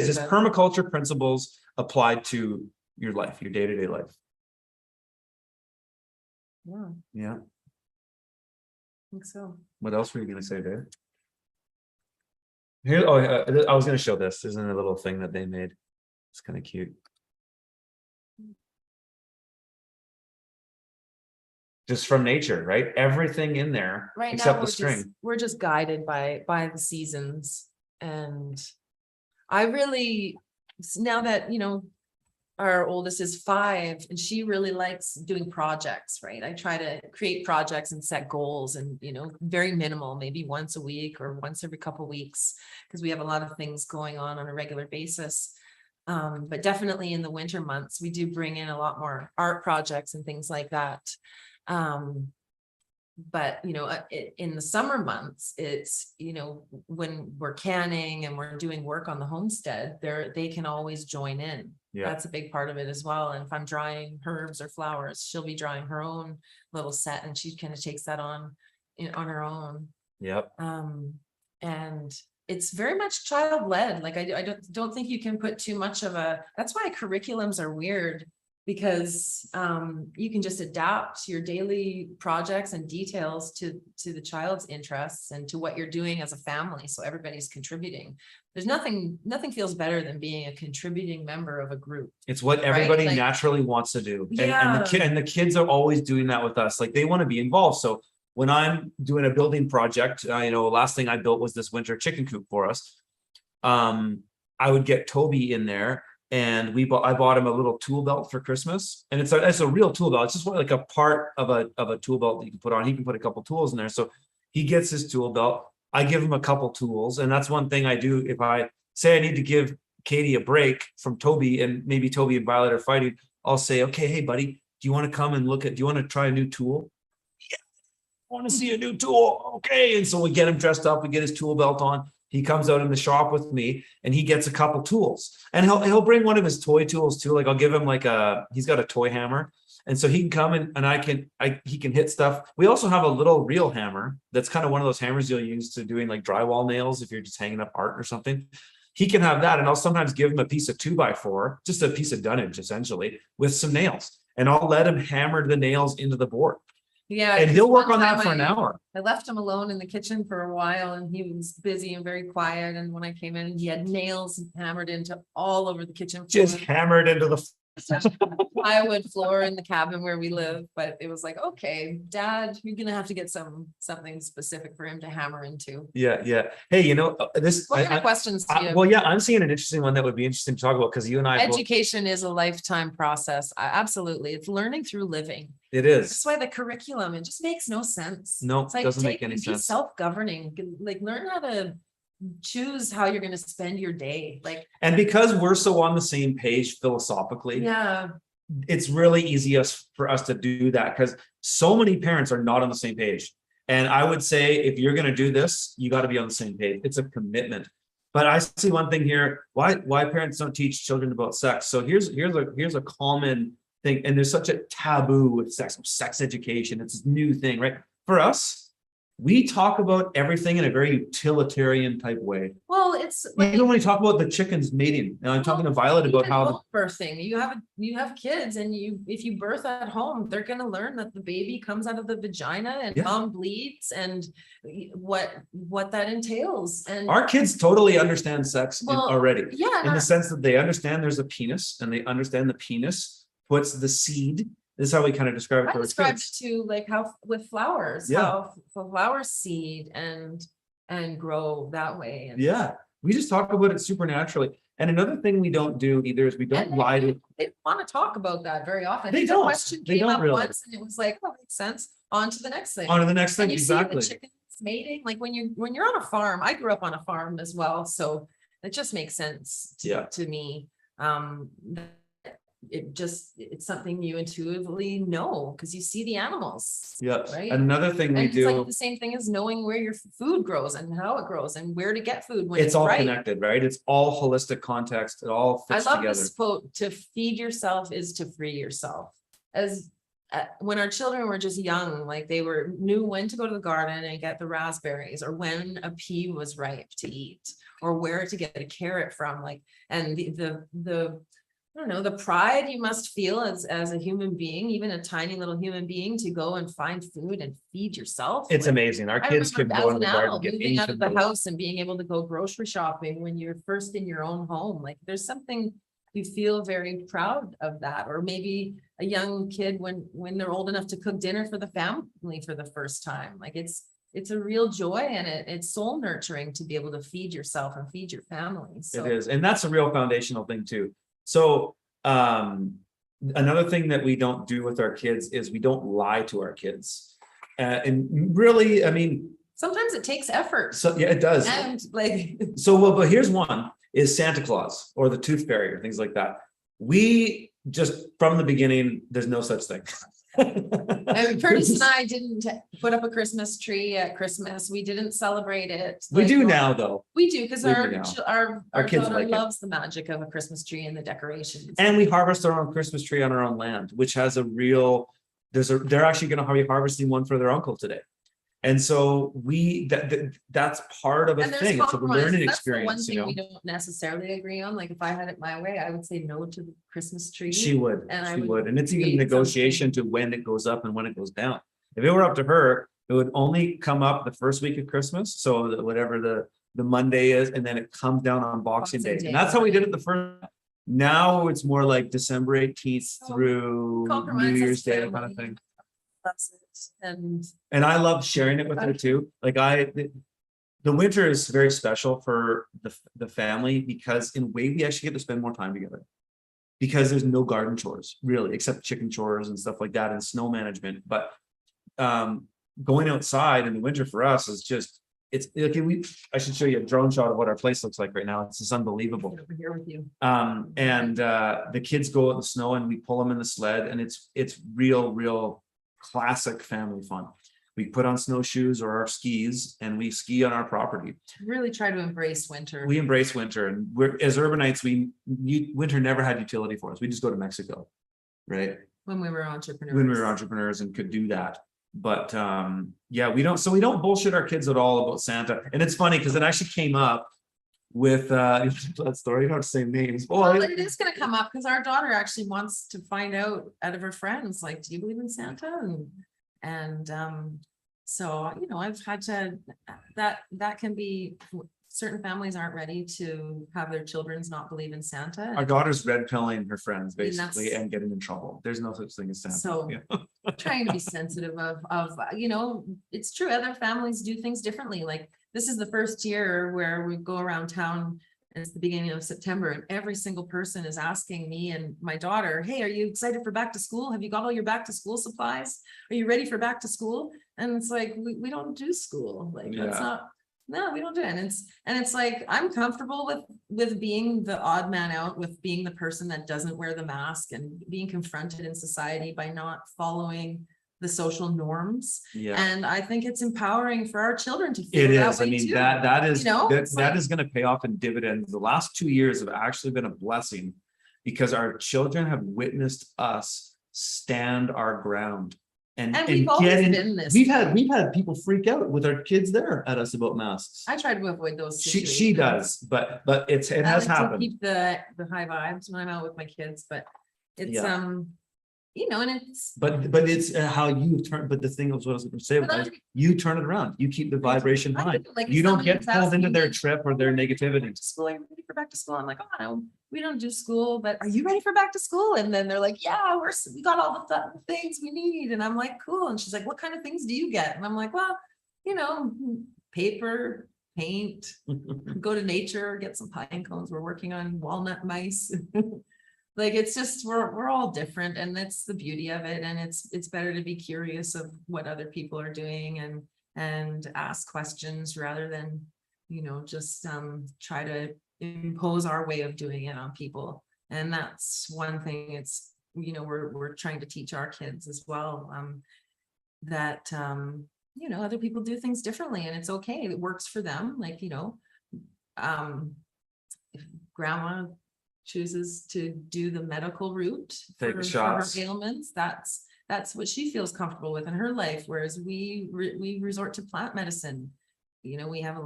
It's permaculture principles applied to your life, your day-to-day life. Yeah, Yeah. I think so. What else were you going to say, Dave? Here, I was going to show this. Isn't a little thing that they made? It's kind of cute. Just from nature, right? Everything in there, Right except now, the string. we're just guided by the seasons. And I really, now that, our oldest is 5 and she really likes doing projects, right? I try to create projects and set goals and, very minimal, maybe once a week or once every couple of weeks, because we have a lot of things going on a regular basis. But definitely in the winter months, we do bring in a lot more art projects and things like that. But in the summer months, it's when we're canning and we're doing work on the homestead, they can always join in. Yeah. That's a big part of it as well. And if I'm drying herbs or flowers, she'll be drying her own little set and she kind of takes that on her own. Yep. And it's very much child-led. Like I don't think you can put too much of that's why curriculums are weird, because you can just adapt your daily projects and details to the child's interests and to what you're doing as a family. So everybody's contributing. There's nothing feels better than being a contributing member of a group. It's what everybody Like, naturally wants to do. Yeah. And the kids are always doing that with us. Like they want to be involved. So when I'm doing a building project, last thing I built was this winter chicken coop for us. I would get Toby in there. And I bought him a little tool belt for Christmas, and it's a real tool belt. It's just like a part of a tool belt that you can put on. He can put a couple tools in there. So he gets his tool belt. I give him a couple tools, and that's one thing I do. If I say I need to give Katie a break from Toby, and maybe Toby and Violet are fighting, I'll say, okay, hey buddy, do you want to come and do you want to try a new tool? Yeah, I want to see a new tool. Okay. And so we get him dressed up, we get his tool belt on. He comes out in the shop with me and he gets a couple tools, and he'll bring one of his toy tools too. Like I'll give him he's got a toy hammer. And so he can come and he can hit stuff. We also have a little real hammer. That's kind of one of those hammers you'll use to doing like drywall nails. If you're just hanging up art or something, he can have that. And I'll sometimes give him a piece of 2x4, just a piece of dunnage essentially with some nails. And I'll let him hammer the nails into the board. Yeah. And he'll work on that for an hour. I left him alone in the kitchen for a while and he was busy and very quiet. And when I came in, he had nails hammered into all over the kitchen floor. Just hammered into the plywood floor in the cabin where we live. But it was like, okay, Dad, you're gonna have to get something specific for him to hammer into. Yeah. Hey, this. What kind of questions do you have? Well, yeah, I'm seeing an interesting one that would be interesting to talk about, because you and I. Education is a lifetime process. Absolutely, it's learning through living. It is. That's why the curriculum, it just makes no sense. No, it's like, doesn't make any be sense. Self-governing, like learn how to choose how you're going to spend your day. Like, and because we're so on the same page philosophically, yeah, it's really easy for us to do that, because so many parents are not on the same page. And I would say, if you're going to do this, you got to be on the same page. It's a commitment. But I see one thing here: why parents don't teach children about sex. So here's a common thing, and there's such a taboo with sex education. It's this new thing, right? For us, we talk about everything in a very utilitarian type way. Well, it's like, even when we talk about the chickens mating, and I'm talking to Violet about how birthing. You have kids, and if you birth at home, they're going to learn that the baby comes out of the vagina and mom bleeds, and what that entails. And our kids totally understand sex already. Yeah, in the sense that they understand there's a penis, and they understand the penis puts the seed. This is how we kind of describe it. I described it to like how with flowers, how flowers seed and grow that way. And yeah, we just talk about it supernaturally. And another thing we don't do either is we don't lie to. They want to talk about that very often. They The don't. question They came don't up really. once, and it was like, oh, makes sense. On to the next thing. On to the next thing. And you Exactly. see the chickens mating, like when you're on a farm. I grew up on a farm as well, so it just makes sense to me. It's something you intuitively know because you see the animals. Yeah. Right. Another thing we it's do. like the same thing as knowing where your food grows and how it grows and where to get food when It's all right. connected, right? It's all holistic context. It all fits I love together. this quote: "To feed yourself is to free yourself." As when our children were just young, like they knew when to go to the garden and get the raspberries, or when a pea was ripe to eat, or where to get a carrot from. Like, and the I don't know, the pride you must feel as a human being, even a tiny little human being, to go and find food and feed yourself. It's amazing. Our kids can go in the garden, get moving out of the anything. house and being able to go grocery shopping when you're first in your own home. Like there's something you feel very proud of that. Or maybe a young kid when they're old enough to cook dinner for the family for the first time. Like it's a real joy, and it's soul nurturing to be able to feed yourself and feed your family. So It is. And that's a real foundational thing too. So Another thing that we don't do with our kids is we don't lie to our kids. And really, I mean, Sometimes it takes effort. so yeah, it does. And like, So, well, but here's one is Santa Claus or the Tooth Fairy or things like that. We just from the beginning, there's no such thing. and Curtis and I didn't put up a Christmas tree at Christmas. We didn't celebrate it. We Like, do now, though. We do, because We do our, now. our kids daughter like it. loves the magic of a Christmas tree and the decorations. And we harvest our own Christmas tree on our own land, which has a real, they're actually going to be harvesting one for their uncle today. And so that's part of a And there's thing. It's a compromise. learning That's the one experience, thing you know. we don't necessarily agree on. Like if I had it my way, I would say no to the Christmas tree. She would, And I she would would. And it's even create negotiation to when it goes up and when it goes down. If it were up to her, it would only come up the first week of Christmas. So that whatever the Monday is, and then it comes down on Boxing Day. And that's how we did it the first. Now it's more like December 18th through New Compromise Year's as Day kind of family. thing. That's it. And I love sharing it with her too. Like the winter is very special for the family because in a way we actually get to spend more time together. Because there's no garden chores really, except chicken chores and stuff like that and snow management. But going outside in the winter for us is just, it's okay. I should show you a drone shot of what our place looks like right now. It's just unbelievable. Over here with you. And the kids go out in the snow and we pull them in the sled and it's real classic family fun. We put on snowshoes or our skis and we ski on our property. Really try to embrace winter. We embrace winter, and we're as urbanites, winter never had utility for us. We just go to Mexico, right? When we were entrepreneurs. When we were entrepreneurs and could do that. But yeah, we don't bullshit our kids at all about Santa. And it's funny because it actually came up with that story. You don't have to say names. Well, it is going to come up because our daughter actually wants to find out of her friends, like, do you believe in Santa? And so, you know, I've had to, that can be, certain families aren't ready to have their children's not believe in Santa. Our daughter's red pilling her friends basically that's- and getting in trouble. There's no such thing as Santa. So Yeah. trying to be sensitive of, you know, it's true. Other families do things differently. Like this is the first year where we go around town and it's the beginning of September and every single person is asking me and my daughter, hey, are you excited for back to school? Have you got all your back to school supplies? Are you ready for back to school? And it's like, we don't do school. Like that's Yeah. not, no, we don't do it. And it's like, I'm comfortable with being the odd man out, with being the person that doesn't wear the mask and being confronted in society by not following the social norms. Yeah. And I think it's empowering for our children to feel It that is. I way mean, too. that is, You know, that it's like- is going to pay off in dividends. The last 2 years have actually been a blessing because our children have witnessed us stand our ground and we've get always in. been this. We've had people freak out with our kids there at us about masks. I try to avoid those. She situations. does, but it I has like to happened. Keep the high vibes when I'm out with my kids, but it's Yeah. you know, and it's. But it's how you turn. But the thing was what I was going to say But was I- you turn it around. You keep the vibration I high. do, like, if You don't somebody get was pulled into asking their me, trip or their negativity. Back to school, are you ready for back to school? I'm like, oh, no, we don't do school, but are you ready for back to school? And then they're like, yeah, we got all the things we need. And I'm like, cool. And she's like, what kind of things do you get? And I'm like, well, you know, paper, paint, go to nature, get some pine cones. We're working on walnut mice. Like, it's just, we're all different, and that's the beauty of it. And it's better to be curious of what other people are doing and ask questions rather than, you know, just try to impose our way of doing it on people. And that's one thing. It's, you know, we're trying to teach our kids as well, that you know, other people do things differently and it's okay. It works for them. Like, you know, if grandma chooses to do the medical route Take for her shots. ailments, that's what she feels comfortable with in her life. Whereas we resort to plant medicine. You know, we have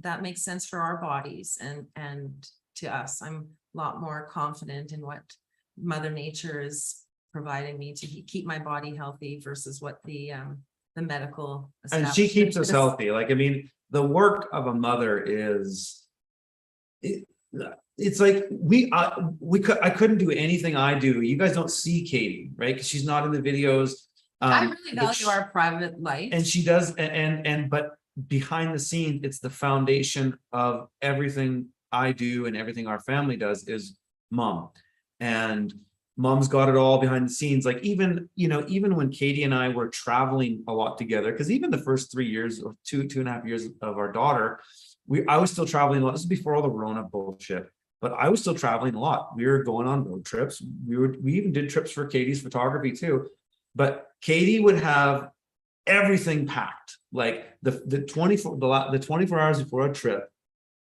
that makes sense for our bodies and to us. I'm a lot more confident in what Mother Nature is providing me to keep my body healthy versus what the medical. And she keeps us establishment is. healthy. Like, I mean, the work of a mother is, it's like I couldn't do anything I do. You guys don't see Katie, right? Because she's not in the videos. I really but value our private life. and she does, but behind the scenes, it's the foundation of everything I do and everything our family does is mom. and mom's got it all behind the scenes. Like even, even when Katie and I were traveling a lot together, because even the first 3 years or 2.5 years of our daughter, I was still traveling a lot. This is before all the Rona bullshit, but I was still traveling a lot. We were going on road trips. We even did trips for Katie's photography too. But Katie would have everything packed, like the 24 hours before a trip.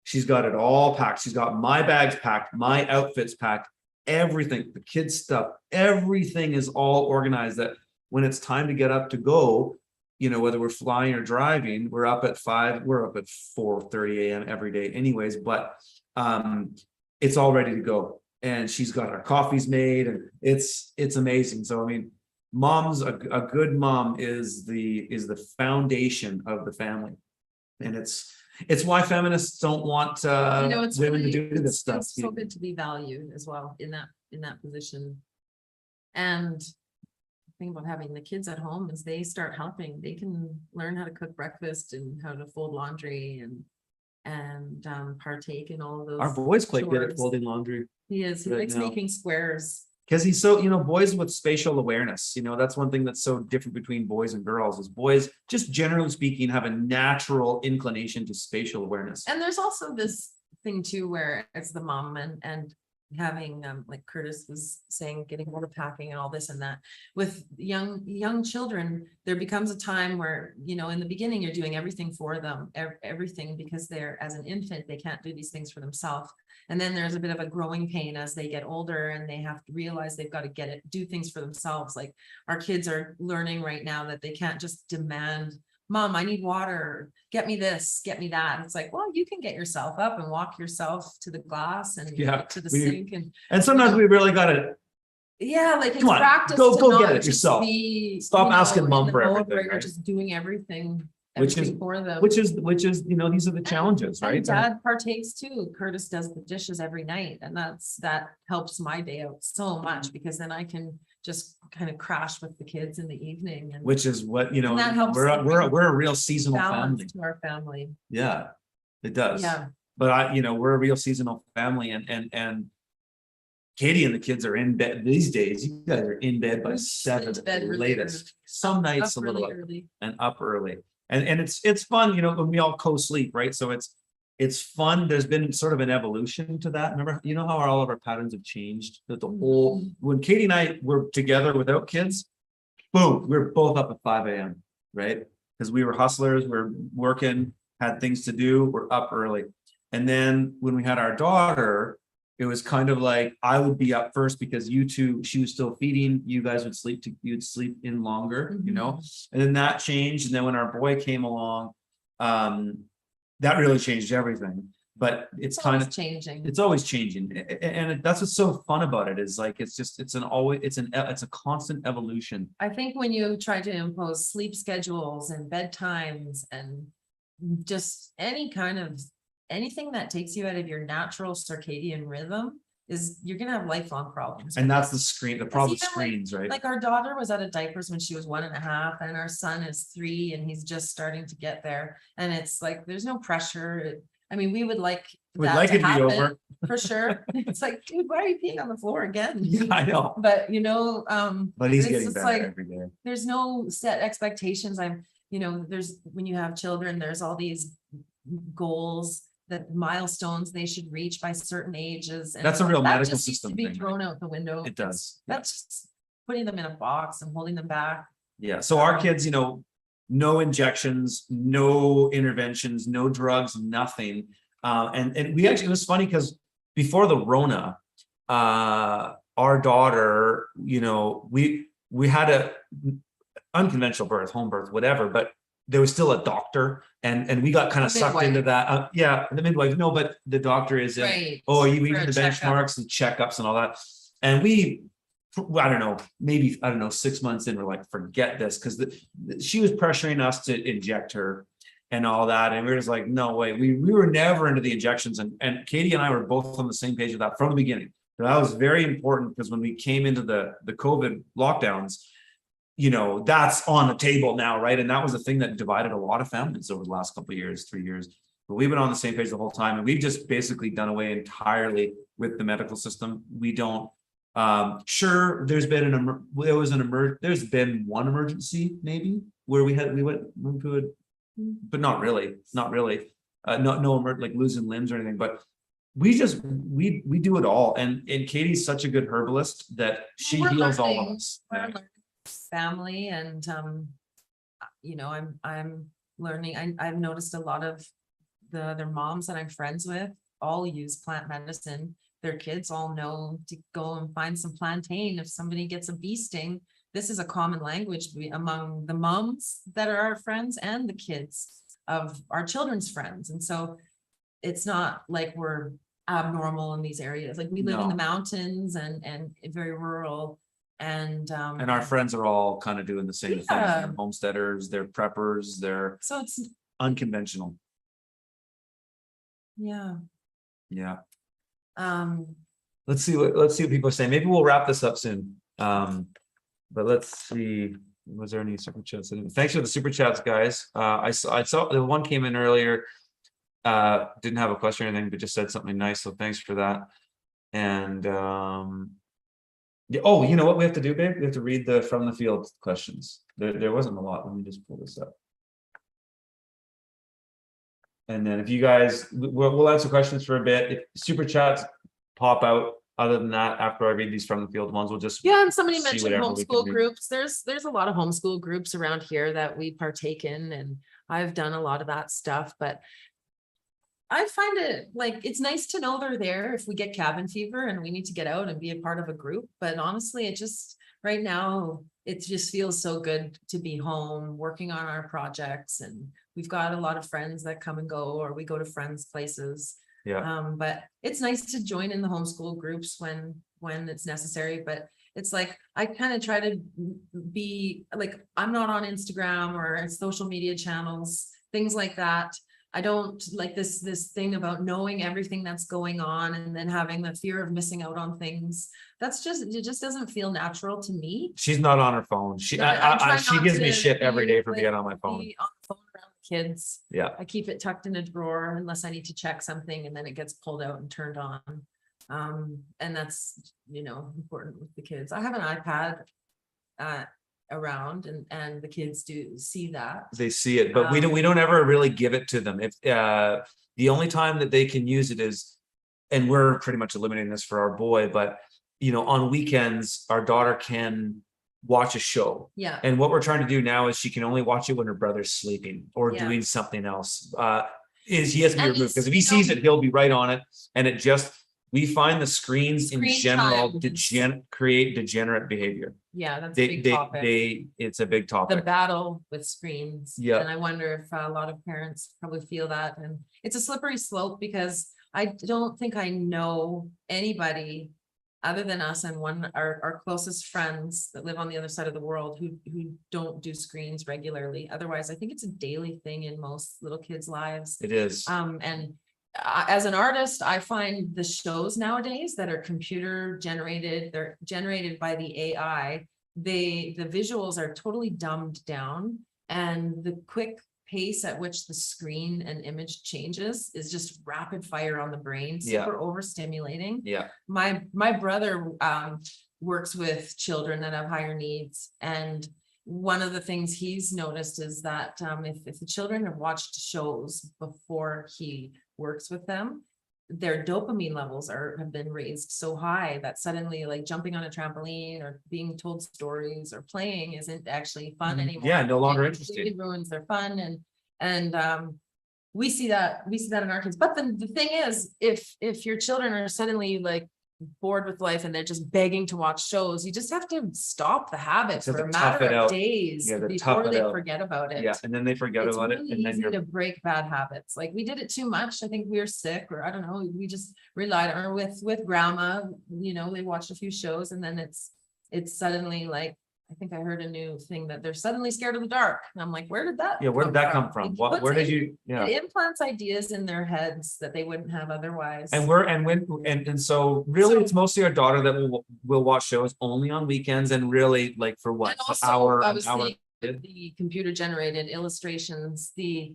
She's got it all packed. She's got my bags packed, my outfits packed, everything, the kids' stuff, everything is all organized, that when it's time to get up to go, whether we're flying or driving, we're up at 4:30 a.m. every day anyways, but it's all ready to go. And she's got her coffees made, and it's amazing. So I mean, a good mom is the foundation of the family. And it's why feminists don't want It's women really, to do this stuff. it's so good to be valued as well in that position. And the thing about having the kids at home is they start helping. They can learn how to cook breakfast and how to fold laundry and partake in all of those. Our boy's quite good at chores. folding laundry. He is. He right likes now. making squares. Because he's so, boys with spatial awareness, that's one thing that's so different between boys and girls, is boys, just generally speaking, have a natural inclination to spatial awareness. And there's also this thing too, where it's the mom and having, like Curtis was saying, getting all the packing and all this and that. With young children, there becomes a time where, in the beginning, you're doing everything for them, everything, because they're, as an infant, they can't do these things for themselves. And then there's a bit of a growing pain as they get older and they have to realize they've got to do things for themselves. Like our kids are learning right now that they can't just demand, Mom, I need water, get me this, get me that. It's like, well, you can get yourself up and walk yourself to the glass and to the sink. And sometimes we really got to, like it's come on, practice. go to get not it yourself. Be, Stop asking mom in the for mode everything, where you're right? just doing everything Which is- for them. which is, these are the challenges, And right? Dad partakes too. Curtis does the dishes every night, and that helps my day out so much, because then I can just kind of crash with the kids in the evening. And Which is what, And that helps we're bring a real seasonal balance family. to our family. Yeah, it does. Yeah. But we're a real seasonal family, and Katie and the kids are in bed these days. You guys are in bed by 7 at bed the really latest. early. Some nights a Up little really early. and up early. And it's fun, when we all co-sleep, right? So it's fun. There's been sort of an evolution to that. Remember, how all of our patterns have changed? That the whole, when Katie and I were together without kids, boom, we were both up at 5 a.m., right? Because we were hustlers, we're working, had things to do, we're up early. And then when we had our daughter, it was kind of like I would be up first because she was still feeding, you guys would you'd sleep in longer, and then that changed. And then when our boy came along, that really changed everything. But it's kind of changing. It's always changing, and that's what's so fun about it, is like it's a constant evolution. I think when you try to impose sleep schedules and bedtimes and just anything that takes you out of your natural circadian rhythm, you're gonna have lifelong problems. And that's the problem with even screens, right? Like our daughter was out of diapers when she was 1.5, and our son is 3 and he's just starting to get there. And it's like, there's no pressure. I mean, we would like We'd that like to it to be happen, over. For sure. It's like, dude, why are you peeing on the floor again? Yeah, I know. But But he's it's getting just better like, every day. there's no set expectations. There's, when you have children, there's all these goals, that milestones they should reach by certain ages. And That's a real that medical just needs to system be thing, thrown out the window. It does. That's just putting them in a box and holding them back. Yeah. So our kids, no injections, no interventions, no drugs, nothing. And we actually, it was funny because before the Rona, our daughter, we had a unconventional birth, home birth, whatever, but there was still a doctor, and we got kind of sucked into that. Yeah, the midwife. No, but the doctor is in. Right. Oh, are you For eating a the checkup. benchmarks and checkups and all that? And I don't know, 6 months in, we're like, forget this, because she was pressuring us to inject her and all that, and we were just like, no way. We were never into the injections, and Katie and I were both on the same page with that from the beginning. So that was very important, because when we came into the COVID lockdowns, that's on the table now, right? And that was the thing that divided a lot of families over the last couple of years, 3 years. But we've been on the same page the whole time, and we've just basically done away entirely with the medical system. We don't Sure, there's been there's been one emergency maybe where we went to it, but not really. Like losing limbs or anything, but we do it all. And Katie's such a good herbalist that she We're heals all of learning. us. We're a learning family, and you know, I'm learning. I've noticed a lot of the other moms that I'm friends with all use plant medicine. Their kids all know to go and find some plantain if somebody gets a bee sting. This is a common language among the moms that are our friends and the kids of our children's friends. And so it's not like we're abnormal in these areas. Like we live in the No. mountains and very rural. And our friends are all kind of doing the same thing. Yeah. They're homesteaders, they're preppers, they're so it's, unconventional. yeah. Yeah. Um, Let's see what people are saying. Maybe we'll wrap this up soon. But let's see. Was there any super chats? Thanks for the super chats, guys. I saw the one came in earlier. Didn't have a question or anything, but just said something nice. So thanks for that. And yeah, oh, you know what we have to do, babe? We have to read the from the field questions. There wasn't a lot. Let me just pull this up. And then if you guys, we'll answer questions for a bit. If super chats pop out, other than that, after I read these from the field ones, we'll just yeah, and somebody see mentioned whatever we can homeschool do. groups. There's a lot of homeschool groups around here that we partake in, and I've done a lot of that stuff, but I find it like it's nice to know they're there if we get cabin fever and we need to get out and be a part of a group. But honestly, it just right now, it just feels so good to be home working on our projects. And we've got a lot of friends that come and go, or we go to friends' places. Yeah. But it's nice to join in the homeschool groups when it's necessary. But it's like I kind of try to be like, I'm not on Instagram or social media channels, things like that. I don't like this thing about knowing everything that's going on and then having the fear of missing out on things. It just doesn't feel natural to me. She's not on her phone. She gives me shit every day for being on my phone. Be on the phone around the kids. Yeah. I keep it tucked in a drawer unless I need to check something, and then it gets pulled out and turned on. And that's, important with the kids. I have an iPad around, and the kids do see that. They see it, but we don't ever really give it to them. If the only time that they can use it is, and we're pretty much eliminating this for our boy, but on weekends our daughter can watch a show. Yeah. And what we're trying to do now is she can only watch it when her brother's sleeping or Yeah. doing something else. He has to be And removed, because if he sees it, he'll be right on it. And we find the screens in Screen general time. create degenerate behavior. Yeah, that's a big topic. It's a big topic. The battle with screens. Yeah. And I wonder if a lot of parents probably feel that, and it's a slippery slope, because I don't think I know anybody other than us and our closest friends that live on the other side of the world who don't do screens regularly. Otherwise, I think it's a daily thing in most little kids' lives. It is. And as an artist, I find the shows nowadays that are computer generated, they're generated by the AI. The visuals are totally dumbed down, and the quick pace at which the screen and image changes is just rapid fire on the brain, super overstimulating. Yeah. My brother works with children that have higher needs, and one of the things he's noticed is that if the children have watched shows before he works with them, their dopamine levels have been raised so high that suddenly, like jumping on a trampoline or being told stories or playing isn't actually fun anymore. Yeah, no longer It interesting. completely ruins their fun, and we see that in our kids. But the thing is, if your children are suddenly like bored with life and they're just begging to watch shows, you just have to stop the habit for a matter of days before they forget about it. Yeah, and then they forget about it, and then you're to break bad habits. Like we did it too much. I think we were sick, or I don't know, we just relied on her with grandma, they watched a few shows, and then it's suddenly like, I think I heard a new thing that they're suddenly scared of the dark. And I'm like, where did that come from? Where did you? Yeah. It implants ideas in their heads that they wouldn't have otherwise. And so really, it's mostly our daughter that will watch shows only on weekends, and really like for what, an hour. The computer generated illustrations, the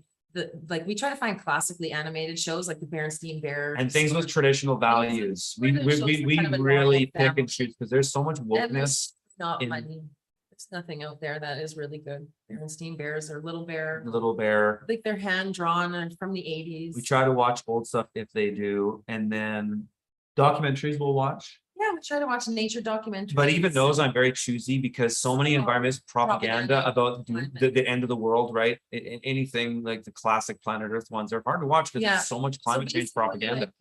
like we try to find classically animated shows like the Berenstain Bears. And things with traditional values. We Kind of really adorable pick family. and choose because there's so much And wokeness. there's not in- money. There's nothing out there that is really good. Berenstain Bears or Little Bear, Little Bear. like they're hand drawn and from the 80s. We try to watch old stuff if they do, and then documentaries we'll watch. Yeah, we try to watch nature documentaries. But even those, I'm very choosy because so many Oh, environments propaganda propaganda. about Climate. the end of the world, right? Anything like the classic Planet Earth ones are hard to watch because Yeah. there's so much So climate change basically, propaganda. like,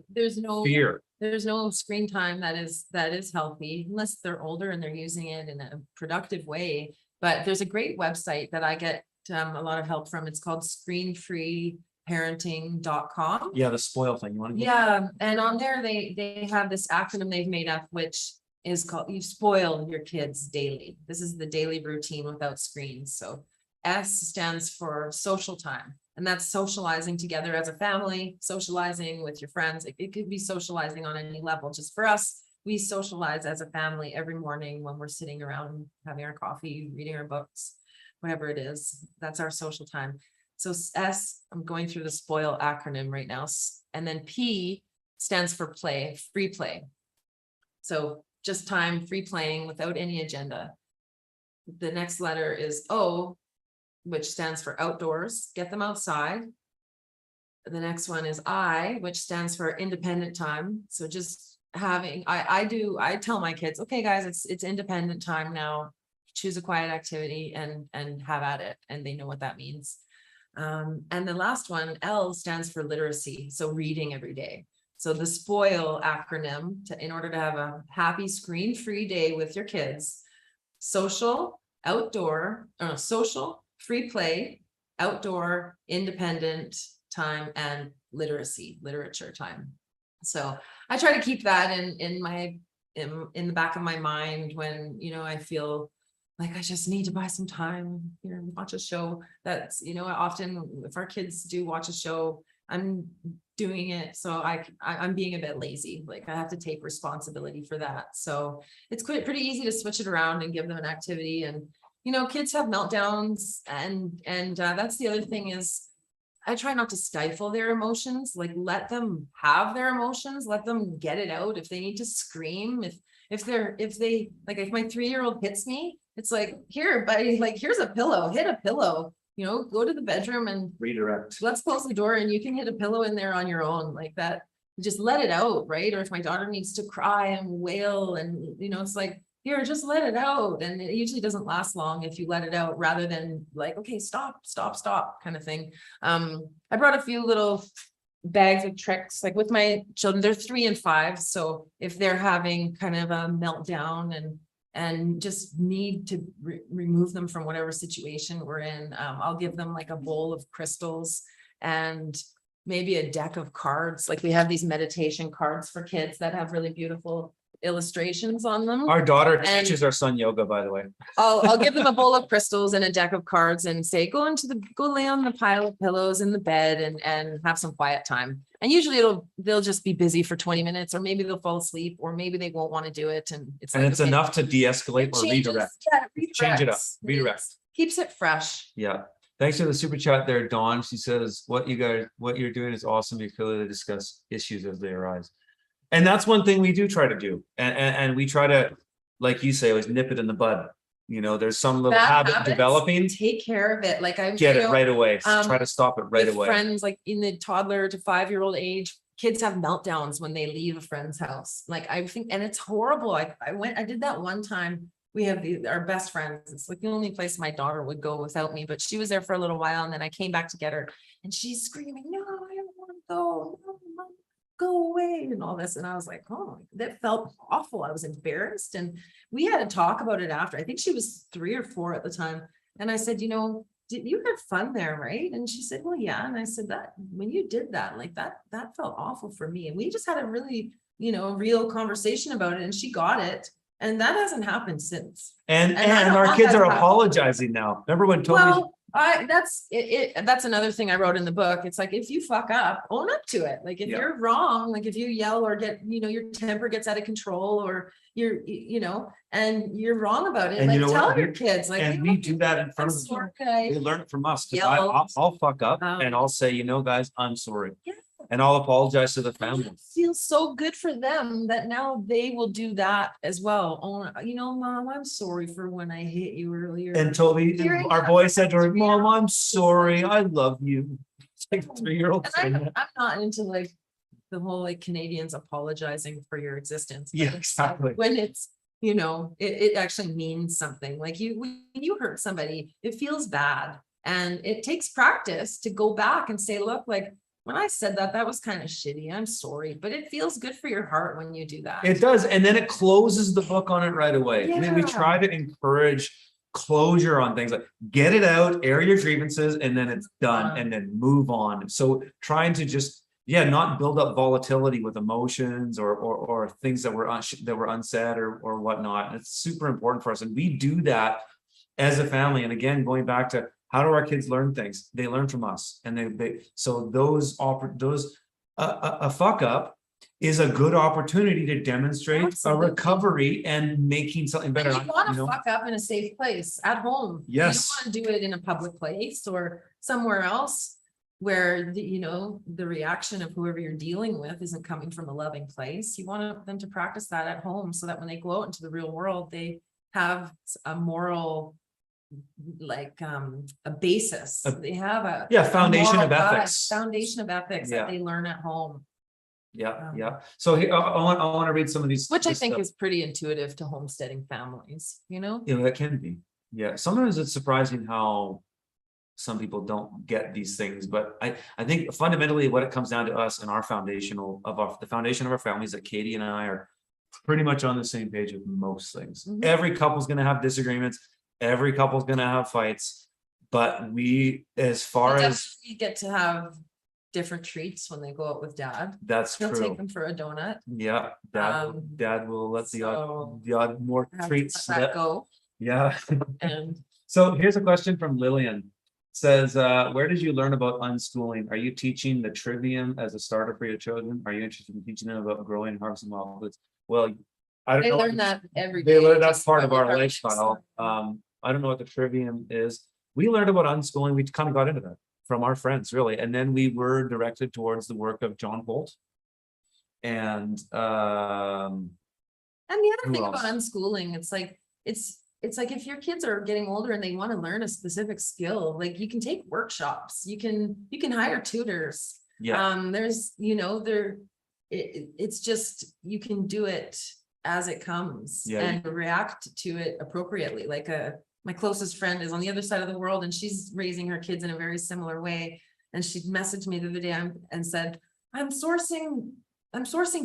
there's no screen time that is healthy unless they're older and they're using it in a productive way. But there's a great website that I get a lot of help from. It's called screenfreeparenting.com. Yeah, the spoil thing. You want to? Yeah, and on there they have this acronym they've made up, which is called "You spoil your kids daily." This is the daily routine without screens. So S stands for social time, and that's socializing together as a family, socializing with your friends. It could be socializing on any level. Just for us, we socialize as a family every morning when we're sitting around having our coffee, reading our books, whatever it is. That's our social time. So S, I'm going through the SPOIL acronym right now. And then P stands for play, free play. So just time, free playing without any agenda. The next letter is O, which stands for outdoors, get them outside. The next one is I, which stands for independent time. So just having, I tell my kids, okay, guys, it's independent time now. Choose a quiet activity and have at it. And they know what that means. And the last one, L, stands for literacy. So reading every day. So the SPOIL acronym in order to have a happy screen-free day with your kids, social, free play, outdoor, independent time, and literature time. So I try to keep that in the back of my mind when, I feel like I just need to buy some time here and watch a show. That's, often if our kids do watch a show, I'm doing it. So I'm being a bit lazy. Like I have to take responsibility for that. So it's pretty easy to switch it around and give them an activity. And, kids have meltdowns and that's the other thing is I try not to stifle their emotions, like let them have their emotions, let them get it out. If they need to scream, if my 3-year-old hits me, it's like, here, buddy, like, here's a pillow, hit a pillow, go to the bedroom and Redirect. let's close the door and you can hit a pillow in there on your own like that. Just let it out, right? Or if my daughter needs to cry and wail and, it's like, here, just let it out. And it usually doesn't last long if you let it out rather than like, okay, stop kind of thing. I brought a few little bags of tricks, like with my children, they're 3 and 5. So if they're having kind of a meltdown and just need to remove them from whatever situation we're in, I'll give them like a bowl of crystals and maybe a deck of cards. Like we have these meditation cards for kids that have really beautiful illustrations on them. Our daughter teaches our son yoga, by the way. I'll give them a bowl of crystals and a deck of cards and say, go lay on the pile of pillows in the bed and have some quiet time. And usually they'll just be busy for 20 minutes, or maybe they'll fall asleep, or maybe they won't want to do it. And it's okay, enough to de-escalate or redirect. Change it up, redirect. Keeps it fresh. Yeah. Thanks for the super chat there, Dawn. She says, what you're doing is awesome. You clearly discuss issues as they arise. And that's one thing we do try to do. And we try to, like you say, always nip it in the bud. There's some little habit developing. Take care of it. Like I get it right away. Try to stop it right away. Friends like in the toddler to 5-year-old age, kids have meltdowns when they leave a friend's house. Like I think, and it's horrible. I did that one time. We have our best friends. It's like the only place my daughter would go without me, but she was there for a little while and then I came back to get her and she's screaming, no, I don't want to go. No, Mom, go away and all this. And I was like, oh, that felt awful. I was embarrassed. And we had to talk about it after. I think she was 3 or 4 at the time. And I said, you had fun there, right? And she said, well, yeah. And I said that when you did that, like that felt awful for me. And we just had a really, real conversation about it. And she got it. And that hasn't happened since. And our kids are apologizing now. Remember when Toby That's another thing I wrote in the book. It's like, if you fuck up, own up to it. Like if Yeah. you're wrong, like if you yell or get, your temper gets out of control, or and you're wrong about it, And you like know tell what? your kids, like, And hey, we look, do that in front I'm of them. sorry, They I learn it from us, because yelled. I'll fuck up Um, and I'll say, guys, I'm sorry. Yeah. And I'll apologize to the family. It feels so good for them that now they will do that as well. Oh, Mom, I'm sorry for when I hit you earlier. And Toby, Hearing our that boy from said to a her, Mom, I'm 3-year-old. sorry. I love you. It's like a 3-year-old. And I'm not into like the whole like Canadians apologizing for your existence. But Yeah, it's like exactly. when it's, it actually means something. Like when you hurt somebody, it feels bad. And it takes practice to go back and say, look, like when I said that was kind of shitty. I'm sorry, but it feels good for your heart when you do that. It does. And then it closes the book on it right away. I mean, we Yeah. try to encourage closure on things, like get it out, air your grievances, and then it's done, and then move on. So trying to just, not build up volatility with emotions or things that were unsaid or whatnot. It's super important for us. And we do that as a family. And again, going back to, how do our kids learn things? They learn from us. And so a fuck up is a good opportunity to demonstrate Absolutely. a recovery and making something better. And you want to fuck up in a safe place at home. Yes. You don't want to do it in a public place or somewhere else where the reaction of whoever you're dealing with isn't coming from a loving place. You want them to practice that at home so that when they go out into the real world, they have a moral, like a basis. They have a foundation of moral guide, ethics. Foundation of ethics that they learn at home. Yeah. So here, I want to read some of these, which I think is pretty intuitive to homesteading families. That can be. Yeah, sometimes it's surprising how some people don't get these things, but I think fundamentally what it comes down to us and our the foundation of our families, that Katie and I are pretty much on the same page with most things. Mhm. Every couple's going to have disagreements. Every couple's going to have fights, but we get to have different treats when they go out with dad. That's He'll true. take them for a donut. Yeah, dad will let the odd more Have to treats let that slip. go. Yeah. And So here's a question from Lillian. Says, where did you learn about unschooling? Are you teaching the trivium as a starter for your children? Are you interested in teaching them about growing and harvesting wild foods? Well, I don't they know. learn that every day. They learn that's just part by of our the lifestyle. I don't know what the trivium is. We learned about unschooling. We kind of got into that from our friends, really. And then we were directed towards the work of John Holt. And the other who thing about else? unschooling, it's like if your kids are getting older and they want to learn a specific skill, like you can take workshops, you can hire tutors. There's it's just you can do it as it comes and react to it appropriately. Like my closest friend is on the other side of the world and she's raising her kids in a very similar way. And she messaged me the other day and said, I'm sourcing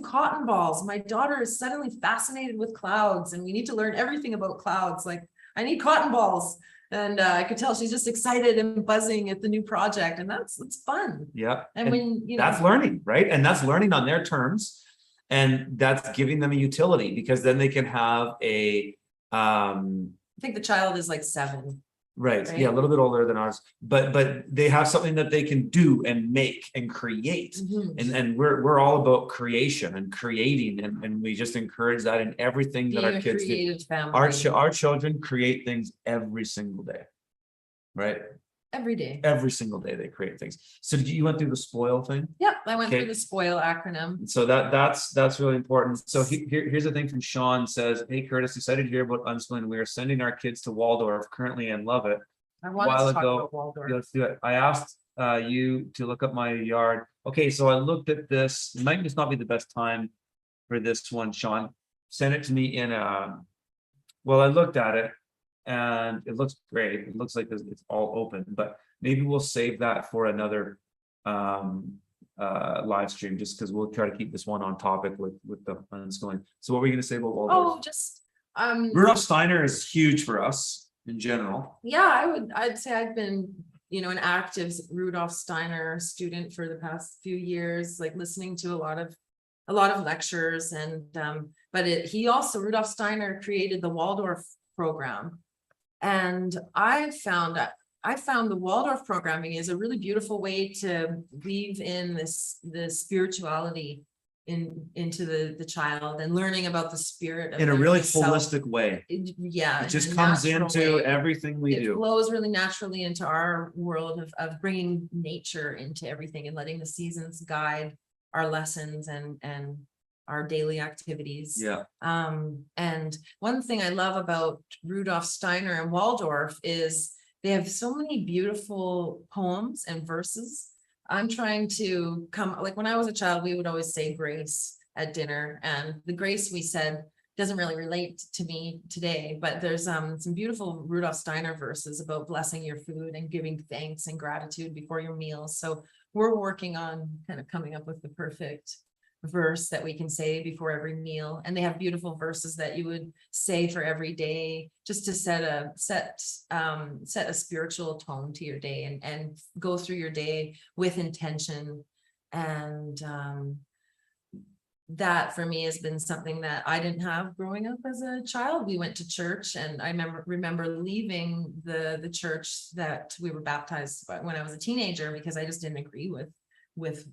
cotton balls. My daughter is suddenly fascinated with clouds and we need to learn everything about clouds. Like I need cotton balls. And I could tell she's just excited and buzzing at the new project. And it's fun. Yeah. And when, that's learning, right? And that's learning on their terms. And that's giving them a utility because then they can have I think the child is like 7. Right. Yeah, a little bit older than ours, but they have something that they can do and make and create. Mhm. And we're all about creation and creating, and we just encourage that in everything that our kids do. Our children create things every single day, right? Every day. Every single day they create things. So you went through the SPOIL thing? Yep, I went through the SPOIL acronym. So that's really important. So here's the thing from Sean says, hey Curtis, excited to hear about unschooling. We are sending our kids to Waldorf currently and love it. I wanted to talk about Waldorf. Let's do it. I asked you to look up my yard. Okay, so I looked at this. It might just not be the best time for this one, Sean. Send it to me in well, I looked at it and it looks great. It looks like it's all open, but maybe we'll save that for another live stream, just because we'll try to keep this one on topic with the unschooling. So what were you going to say about Waldorf? Oh, just Rudolf Steiner is huge for us in general. Yeah, I'd say I've been an active Rudolf Steiner student for the past few years, like listening to a lot of lectures and but Rudolf Steiner created the Waldorf program. And I found that I found the Waldorf programming is a really beautiful way to weave in the spirituality into the child and learning about the spirit of In a their really self. holistic way. Yeah. It just in a comes natural into way. everything we It do. flows really naturally into our world of bringing nature into everything and letting the seasons guide our lessons and our daily activities. Yeah. And one thing I love about Rudolf Steiner and Waldorf is they have so many beautiful poems and verses. I'm trying to like when I was a child, we would always say grace at dinner, and the grace we said doesn't really relate to me today, but there's some beautiful Rudolf Steiner verses about blessing your food and giving thanks and gratitude before your meals. So we're working on kind of coming up with the perfect verse that we can say before every meal, and they have beautiful verses that you would say for every day, just to set a spiritual tone to your day and go through your day with intention. And that for me has been something that I didn't have growing up as a child. We went to church, and I remember leaving the church that we were baptized by when I was a teenager, because I just didn't agree with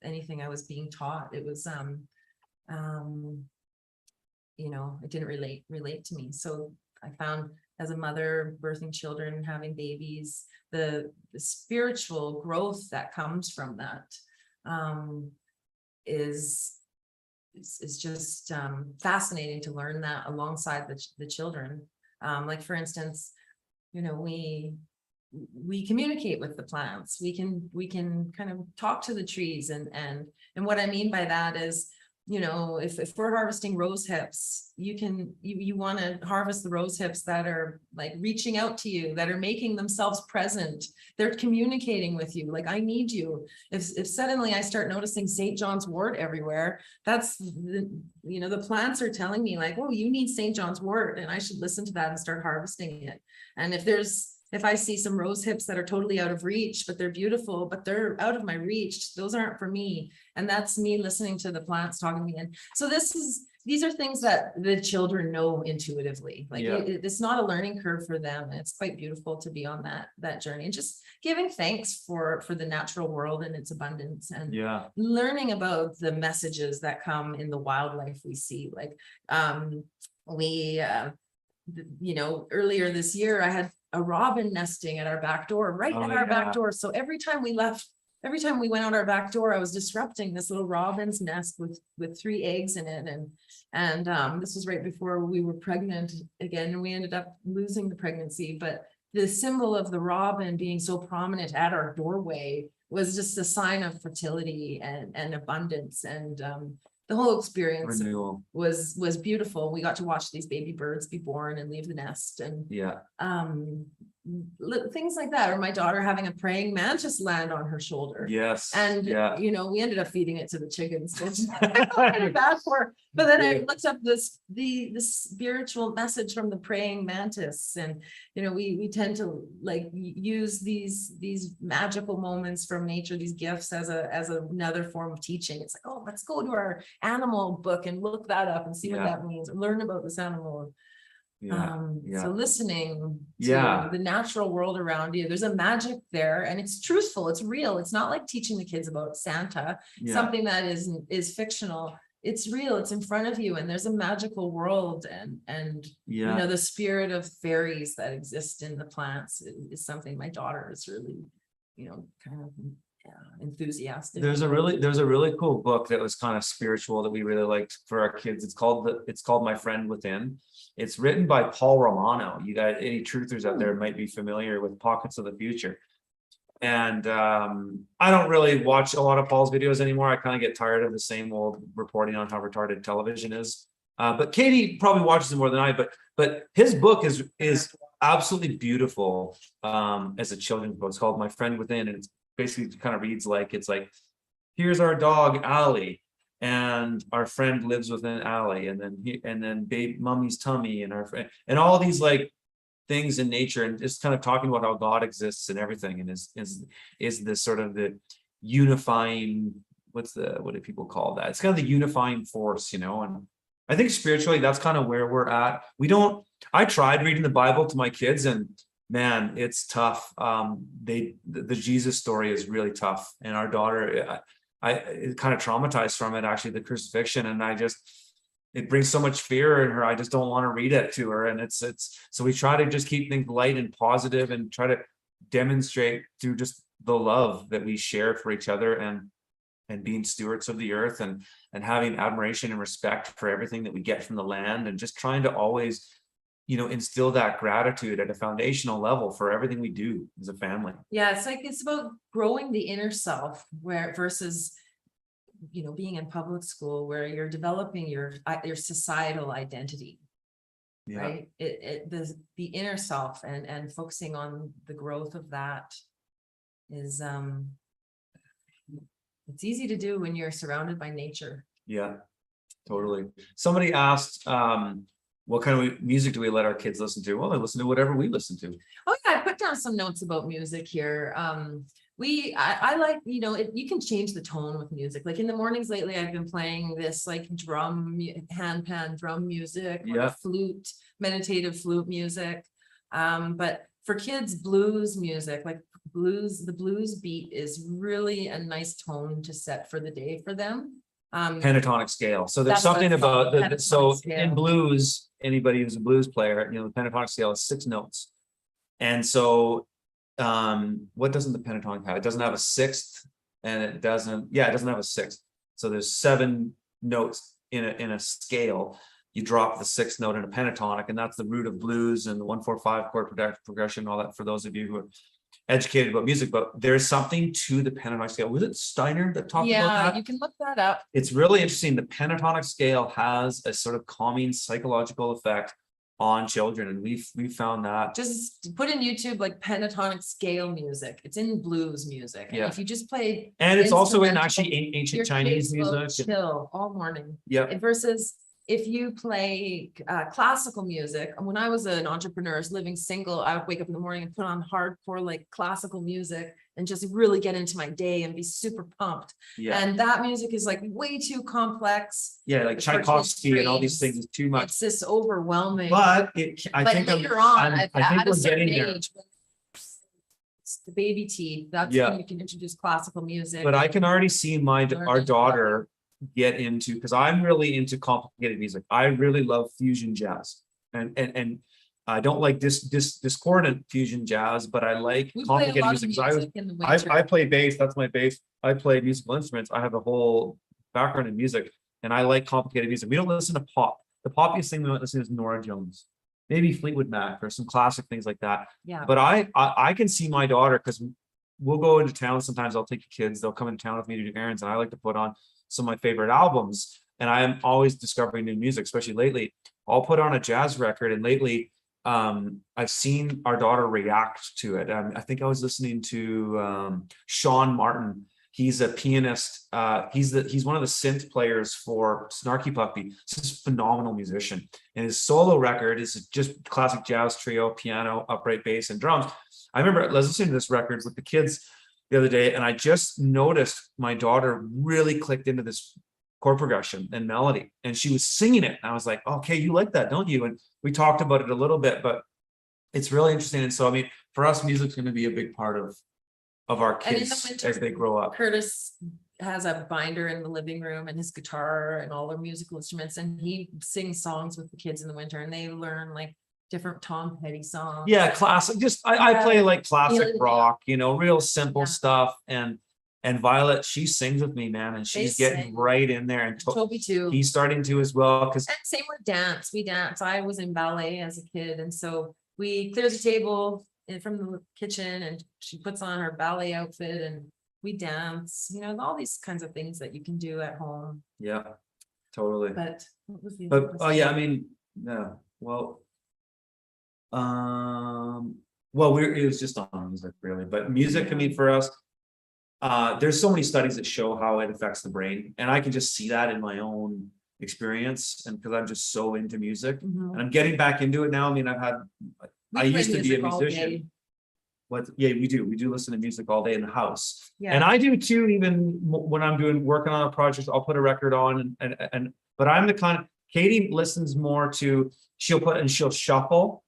anything I was being taught. It was it didn't relate to me. So I found, as a mother birthing children, having babies, the spiritual growth that comes from that is just fascinating to learn that alongside the children. Like, for instance, we communicate with the plants. We can kind of talk to the trees, and what I mean by that is, if we're harvesting rose hips, you want to harvest the rose hips that are like reaching out to you, that are making themselves present. They're communicating with you, like, I need you. If suddenly I start noticing St. John's wort everywhere, that's the plants are telling me, like, oh, you need St. John's wort, and I should listen to that and start harvesting it. And if I see some rose hips that are totally out of reach, but they're beautiful, but they're out of my reach, those aren't for me. And that's me listening to the plants talking to me. And so these are things that the children know intuitively. Like, it's not a learning curve for them. And it's quite beautiful to be on that journey, and just giving thanks for the natural world and its abundance, and learning about the messages that come in the wildlife we see. Like, earlier this year, I had a robin nesting at our back door, back door. So every time we went out our back door, I was disrupting this little robin's nest with 3 eggs in it. And this was right before we were pregnant again, and we ended up losing the pregnancy. But the symbol of the robin being so prominent at our doorway was just a sign of fertility and abundance. And the whole experience was beautiful. We got to watch these baby birds be born and leave the nest, and things like that. Or my daughter having a praying mantis land on her shoulder. And we ended up feeding it to the chickens, which bad for. But then I looked up the spiritual message from the praying mantis, and we tend to like use these magical moments from nature, these gifts, as another form of teaching. It's like, oh, let's go to our animal book and look that up and see what that means, or learn about this animal. So listening to the natural world around you, there's a magic there, and it's truthful, it's real. It's not like teaching the kids about Santa, something that is fictional. It's real, it's in front of you, and there's a magical world, and the spirit of fairies that exist in the plants is something my daughter is really kind of enthusiastic. There's a really cool book that was kind of spiritual that we really liked for our kids. It's called My Friend Within. It's written by Paul Romano. You guys, any truthers out there might be familiar with Pockets of the Future. And I don't really watch a lot of Paul's videos anymore. I kind of get tired of the same old reporting on how retarded television is. But Katie probably watches it more than I. But his book is absolutely beautiful as a children's book. It's called My Friend Within, and it's basically kind of reads like, it's like, here's our dog Allie, and our friend lives within Allie, and then baby mummy's tummy, and our friend, and all these like things in nature, and just kind of talking about how God exists and everything, and is this sort of the unifying, what do people call that? It's kind of the unifying force, and I think spiritually that's kind of where we're at. I tried reading the Bible to my kids, and man, it's tough. The Jesus story is really tough, and our daughter, I kind of traumatized from it, actually, the crucifixion, and it brings so much fear in her. I just don't want to read it to her, and it's so we try to just keep things light and positive, and try to demonstrate through just the love that we share for each other, and being stewards of the earth, and having admiration and respect for everything that we get from the land, and just trying to always, instill that gratitude at a foundational level for everything we do as a family. Yeah, it's about growing the inner self versus, being in public school where you're developing your societal identity, Yeah. right? The inner self and focusing on the growth of that is, it's easy to do when you're surrounded by nature. Yeah, totally. Somebody asked, what kind of music do we let our kids listen to? Well, they listen to whatever we listen to. Oh yeah, I put down some notes about music here. I like, you can change the tone with music. Like in the mornings lately, I've been playing this like hand pan drum music, or Yeah. flute, meditative flute music. But for kids, blues music, like the blues beat is really a nice tone to set for the day for them. Pentatonic scale. So there's That's what something it's called, about so pentatonic scale. in blues, anybody who's a blues player, the pentatonic scale is 6 notes. And so what doesn't the pentatonic have? It doesn't have a sixth, and it doesn't have a sixth. So there's 7 notes in a scale. You drop the 6th note in a pentatonic, and that's the root of blues and the 1-4-5 chord progression, all that, for those of you who are educated about music. But there's something to the pentatonic scale. Was it Steiner that talked about that? Yeah, you can look that up. It's really interesting. The pentatonic scale has a sort of calming psychological effect on children, and we've found that. Just put in YouTube like pentatonic scale music. It's in blues music. And Yeah. if you just play, And it's also in instrumental, actually ancient your Chinese kids will music. chill all morning. Yeah. Versus if you play classical music. When I was an entrepreneur, I was living single, I would wake up in the morning and put on hardcore like classical music and just really get into my day and be super pumped. Yeah. And that music is like way too complex. Yeah, like for kids' Tchaikovsky and all these brains. things is too much. It's just overwhelming. But But later on, at a certain age, when it's the baby teeth, that's Yeah. when you can introduce classical music. But I can already see our Learning. daughter get into, because I'm really into complicated music. I really love fusion jazz, and I don't like discordant fusion jazz, but I like We play a complicated lot of music. 'Cause music in the winter. I play bass. That's my bass. I play musical instruments. I have a whole background in music, and I like complicated music. We don't listen to pop. The poppiest thing we don't listen to is Nora Jones, maybe Fleetwood Mac or some classic things like that. Yeah. But I can see my daughter, because we'll go into town. Sometimes I'll take the kids. They'll come into town with me to do errands, and I like to put on some of my favorite albums. And I am always discovering new music, especially lately. I'll put on a jazz record, and lately I've seen our daughter react to it. I think I was listening to Sean Martin. He's a pianist. He's one of the synth players for Snarky Puppy. He's a phenomenal musician. And his solo record is just classic jazz trio, piano, upright bass, and drums. I remember I was listening to this record with the kids the other day, and I just noticed my daughter really clicked into this chord progression and melody, and she was singing it. And I was like, okay, you like that, don't you? And we talked about it a little bit, but it's really interesting. And so, I mean, for us, music's going to be a big part of our And in the kids winter, as they grow up. Curtis has a binder in the living room and his guitar and all their musical instruments, and he sings songs with the kids in the winter, and they learn like different Tom Petty songs. Yeah, classic. Just I play like classic Yeah. rock, real simple Yeah. stuff. And Violet, she sings with me, man, and she's getting sing. right in there. And Toby too. he's starting to as well, because And same with dance. We dance. I was in ballet as a kid, and so we clear the table from the kitchen, and she puts on her ballet outfit, and we dance. All these kinds of things that you can do at home. yeah, totally. But what was the But other oh yeah, I question? mean, yeah. Well, it was just on music really, but music, I mean, for us, there's so many studies that show how it affects the brain, and I can just see that in my own experience, and because I'm just so into music, Mhm. and I'm getting back into it now. I mean, I We play used to be a music all day. musician. Yeah, we do listen to music all day in the house. Yeah. And I do too, even when I'm working on a project, I'll put a record on, but I'm the kind of, Katie listens more to, she'll shuffle.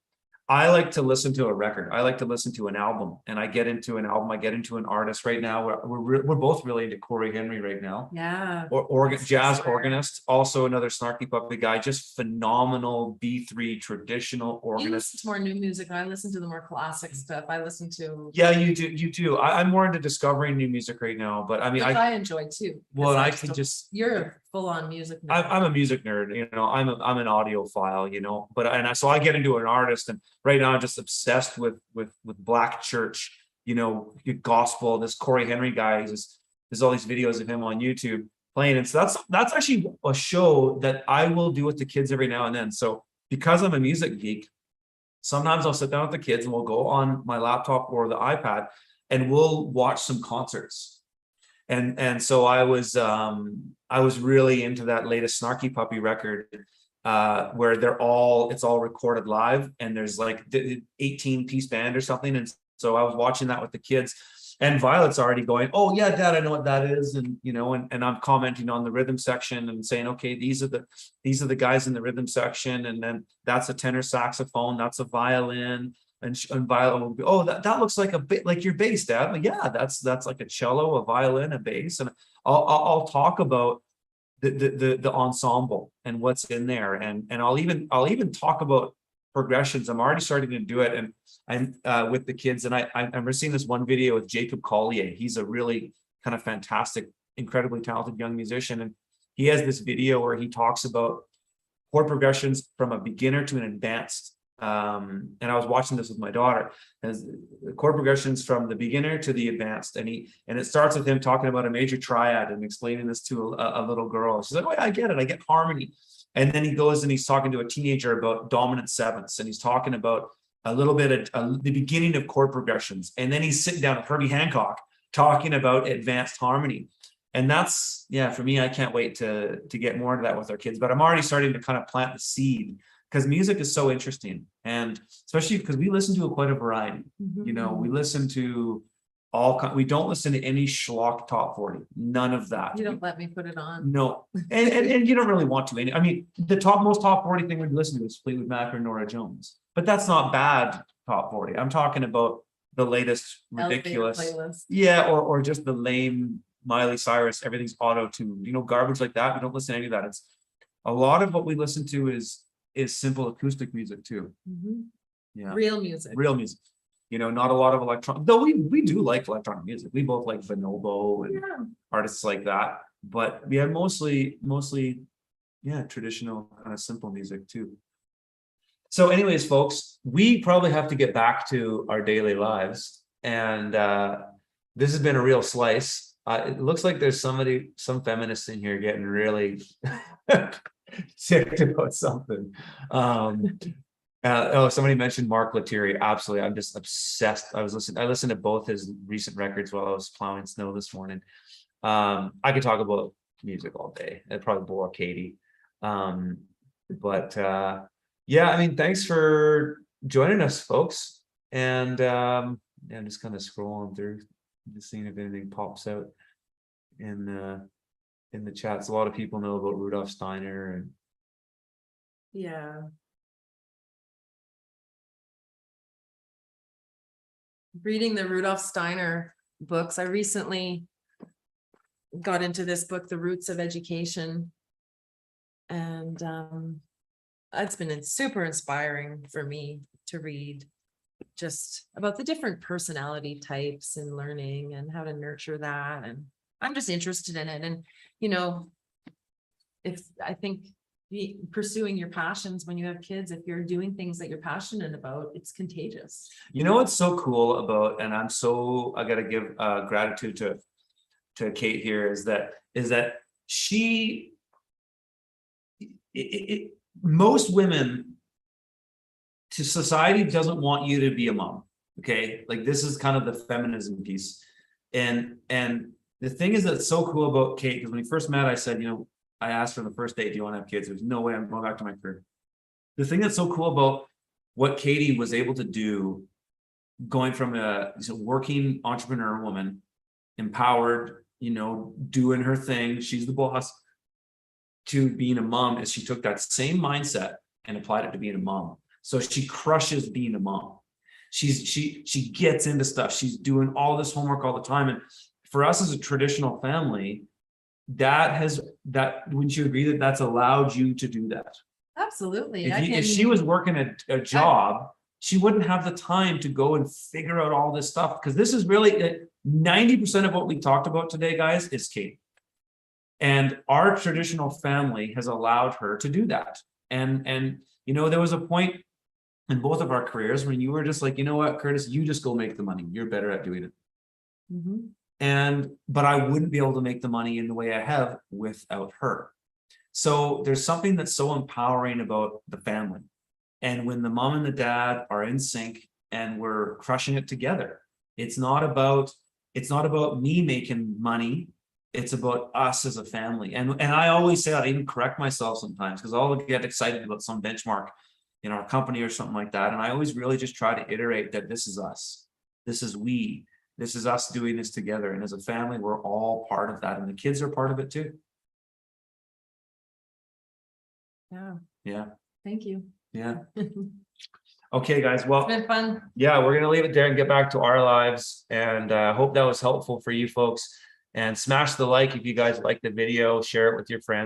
I like to listen to a record. I like to listen to an album, and I get into an album. I get into an artist right now. We're both really into Corey Henry right now. Yeah. Or That's jazz smart. organist, also another snarky puppy guy, just phenomenal B3 traditional You organist. listen to more new music. I listen to the more classic stuff. I listen to. Yeah, you do. I'm more into discovering new music right now, but I mean, Which I enjoy too. well, because I I'm can still- just. You're full on music. I'm a music nerd, you know, I'm an audiophile, you know, so I get into an artist, and right now I'm just obsessed with Black Church, you know, gospel. This Corey Henry guy, there's all these videos of him on YouTube playing. And so that's actually a show that I will do with the kids every now and then. So because I'm a music geek, sometimes I'll sit down with the kids and we'll go on my laptop or the iPad and we'll watch some concerts. And so I was really into that latest Snarky Puppy record, where it's all recorded live, and there's like the 18-piece band or something. And so I was watching that with the kids, and Violet's already going, "Oh yeah, Dad, I know what that is." And you know, and I'm commenting on the rhythm section and saying, "Okay, these are the guys in the rhythm section, and then that's a tenor saxophone, that's a violin." And Violet will be, "Oh, that looks like a bit like your bass, Dad." Like, yeah, that's like a cello, a violin, a bass. And I'll talk about the ensemble and what's in there, and I'll even talk about progressions. I'm already starting to do it, and I'm with the kids, and I'm seeing this one video with Jacob Collier. He's a really kind of fantastic, incredibly talented young musician, and he has this video where he talks about chord progressions from a beginner to an advanced. And I was watching this with my daughter, as the chord progressions from the beginner to the advanced, and it starts with him talking about a major triad and explaining this to a little girl. She's like, "Oh yeah, I get it, I get harmony." And then he goes and he's talking to a teenager about dominant sevenths, and he's talking about a little bit of the beginning of chord progressions, and then he's sitting down with Herbie Hancock talking about advanced harmony. And that's, yeah, for me, I can't wait to get more into that with our kids, but I'm already starting to kind of plant the seed, because music is so interesting, and especially because we listen to quite a variety. You know, we listen to we don't listen to any schlock top 40, none of that. You don't let me put it on. No, and you don't really want to. I mean, the most top 40 thing we listen to is Fleetwood Mac or Nora Jones, but that's not bad top 40. I'm talking about the latest ridiculous, yeah, or just the lame Miley Cyrus, everything's auto-tuned, you know, garbage like that. We don't listen to any of that. It's a lot of what we listen to is simple acoustic music too. Yeah, Real music. You know, not a lot of electronic, though we do like electronic music. We both like Bonobo and artists like that, but yeah, mostly yeah, traditional kind of simple music too. So anyways, folks, we probably have to get back to our daily lives, and this has been a real slice. It looks like there's some feminists in here getting really ticked about something. Somebody mentioned Mark Lettieri. Absolutely, I'm just obsessed. I listened to both his recent records while I was plowing snow this morning. I could talk about music all day. It'd probably bore Katie. But yeah, I mean, thanks for joining us, folks. And yeah, I'm just kind of scrolling through, just seeing if anything pops out in the chats. A lot of people know about Rudolf Steiner, and Yeah. Reading the Rudolf Steiner books. I recently got into this book, The Roots of Education. And it's been super inspiring for me to read just about the different personality types in learning and how to nurture that. And I'm just interested in it. And, you know, I think pursuing your passions when you have kids, if you're doing things that you're passionate about, it's contagious. You know what's so cool about, and I gotta give gratitude to Kate here, is that she, most women, to society doesn't want you to be a mom. Okay, like this is kind of the feminism piece, and the thing is that's so cool about Kate, because when we first met, I said, you know, I asked her on the first date, "Do you want to have kids?" There's no way, I'm going back to my career. The thing that's so cool about what Katie was able to do, going from a working entrepreneur woman, empowered, you know, doing her thing, she's the boss, to being a mom, is she took that same mindset and applied it to being a mom. So she crushes being a mom. She gets into stuff. She's doing all this homework all the time. And for us as a traditional family, wouldn't you agree that that's allowed you to do that? Absolutely. If she was working a job, she wouldn't have the time to go and figure out all this stuff, because this is really 90% of what we talked about today, guys, is Kate. And our traditional family has allowed her to do that. And you know, there was a point in both of our careers when you were just like, you know what, Curtis, you just go make the money. You're better at doing it. But I wouldn't be able to make the money in the way I have without her. So there's something that's so empowering about the family. And when the mom and the dad are in sync and we're crushing it together, it's not about me making money. It's about us as a family. And I always say that, I even correct myself sometimes, because I'll get excited about some benchmark in our company or something like that. And I always really just try to iterate that this is us. This is we. This is us doing this together. And as a family, we're all part of that. And the kids are part of it too. Yeah. Yeah. Thank you. Yeah. Okay, guys. Well, It's been fun. yeah, we're going to leave it there and get back to our lives. And hope that was helpful for you folks. And smash the like if you guys like the video, share it with your friends.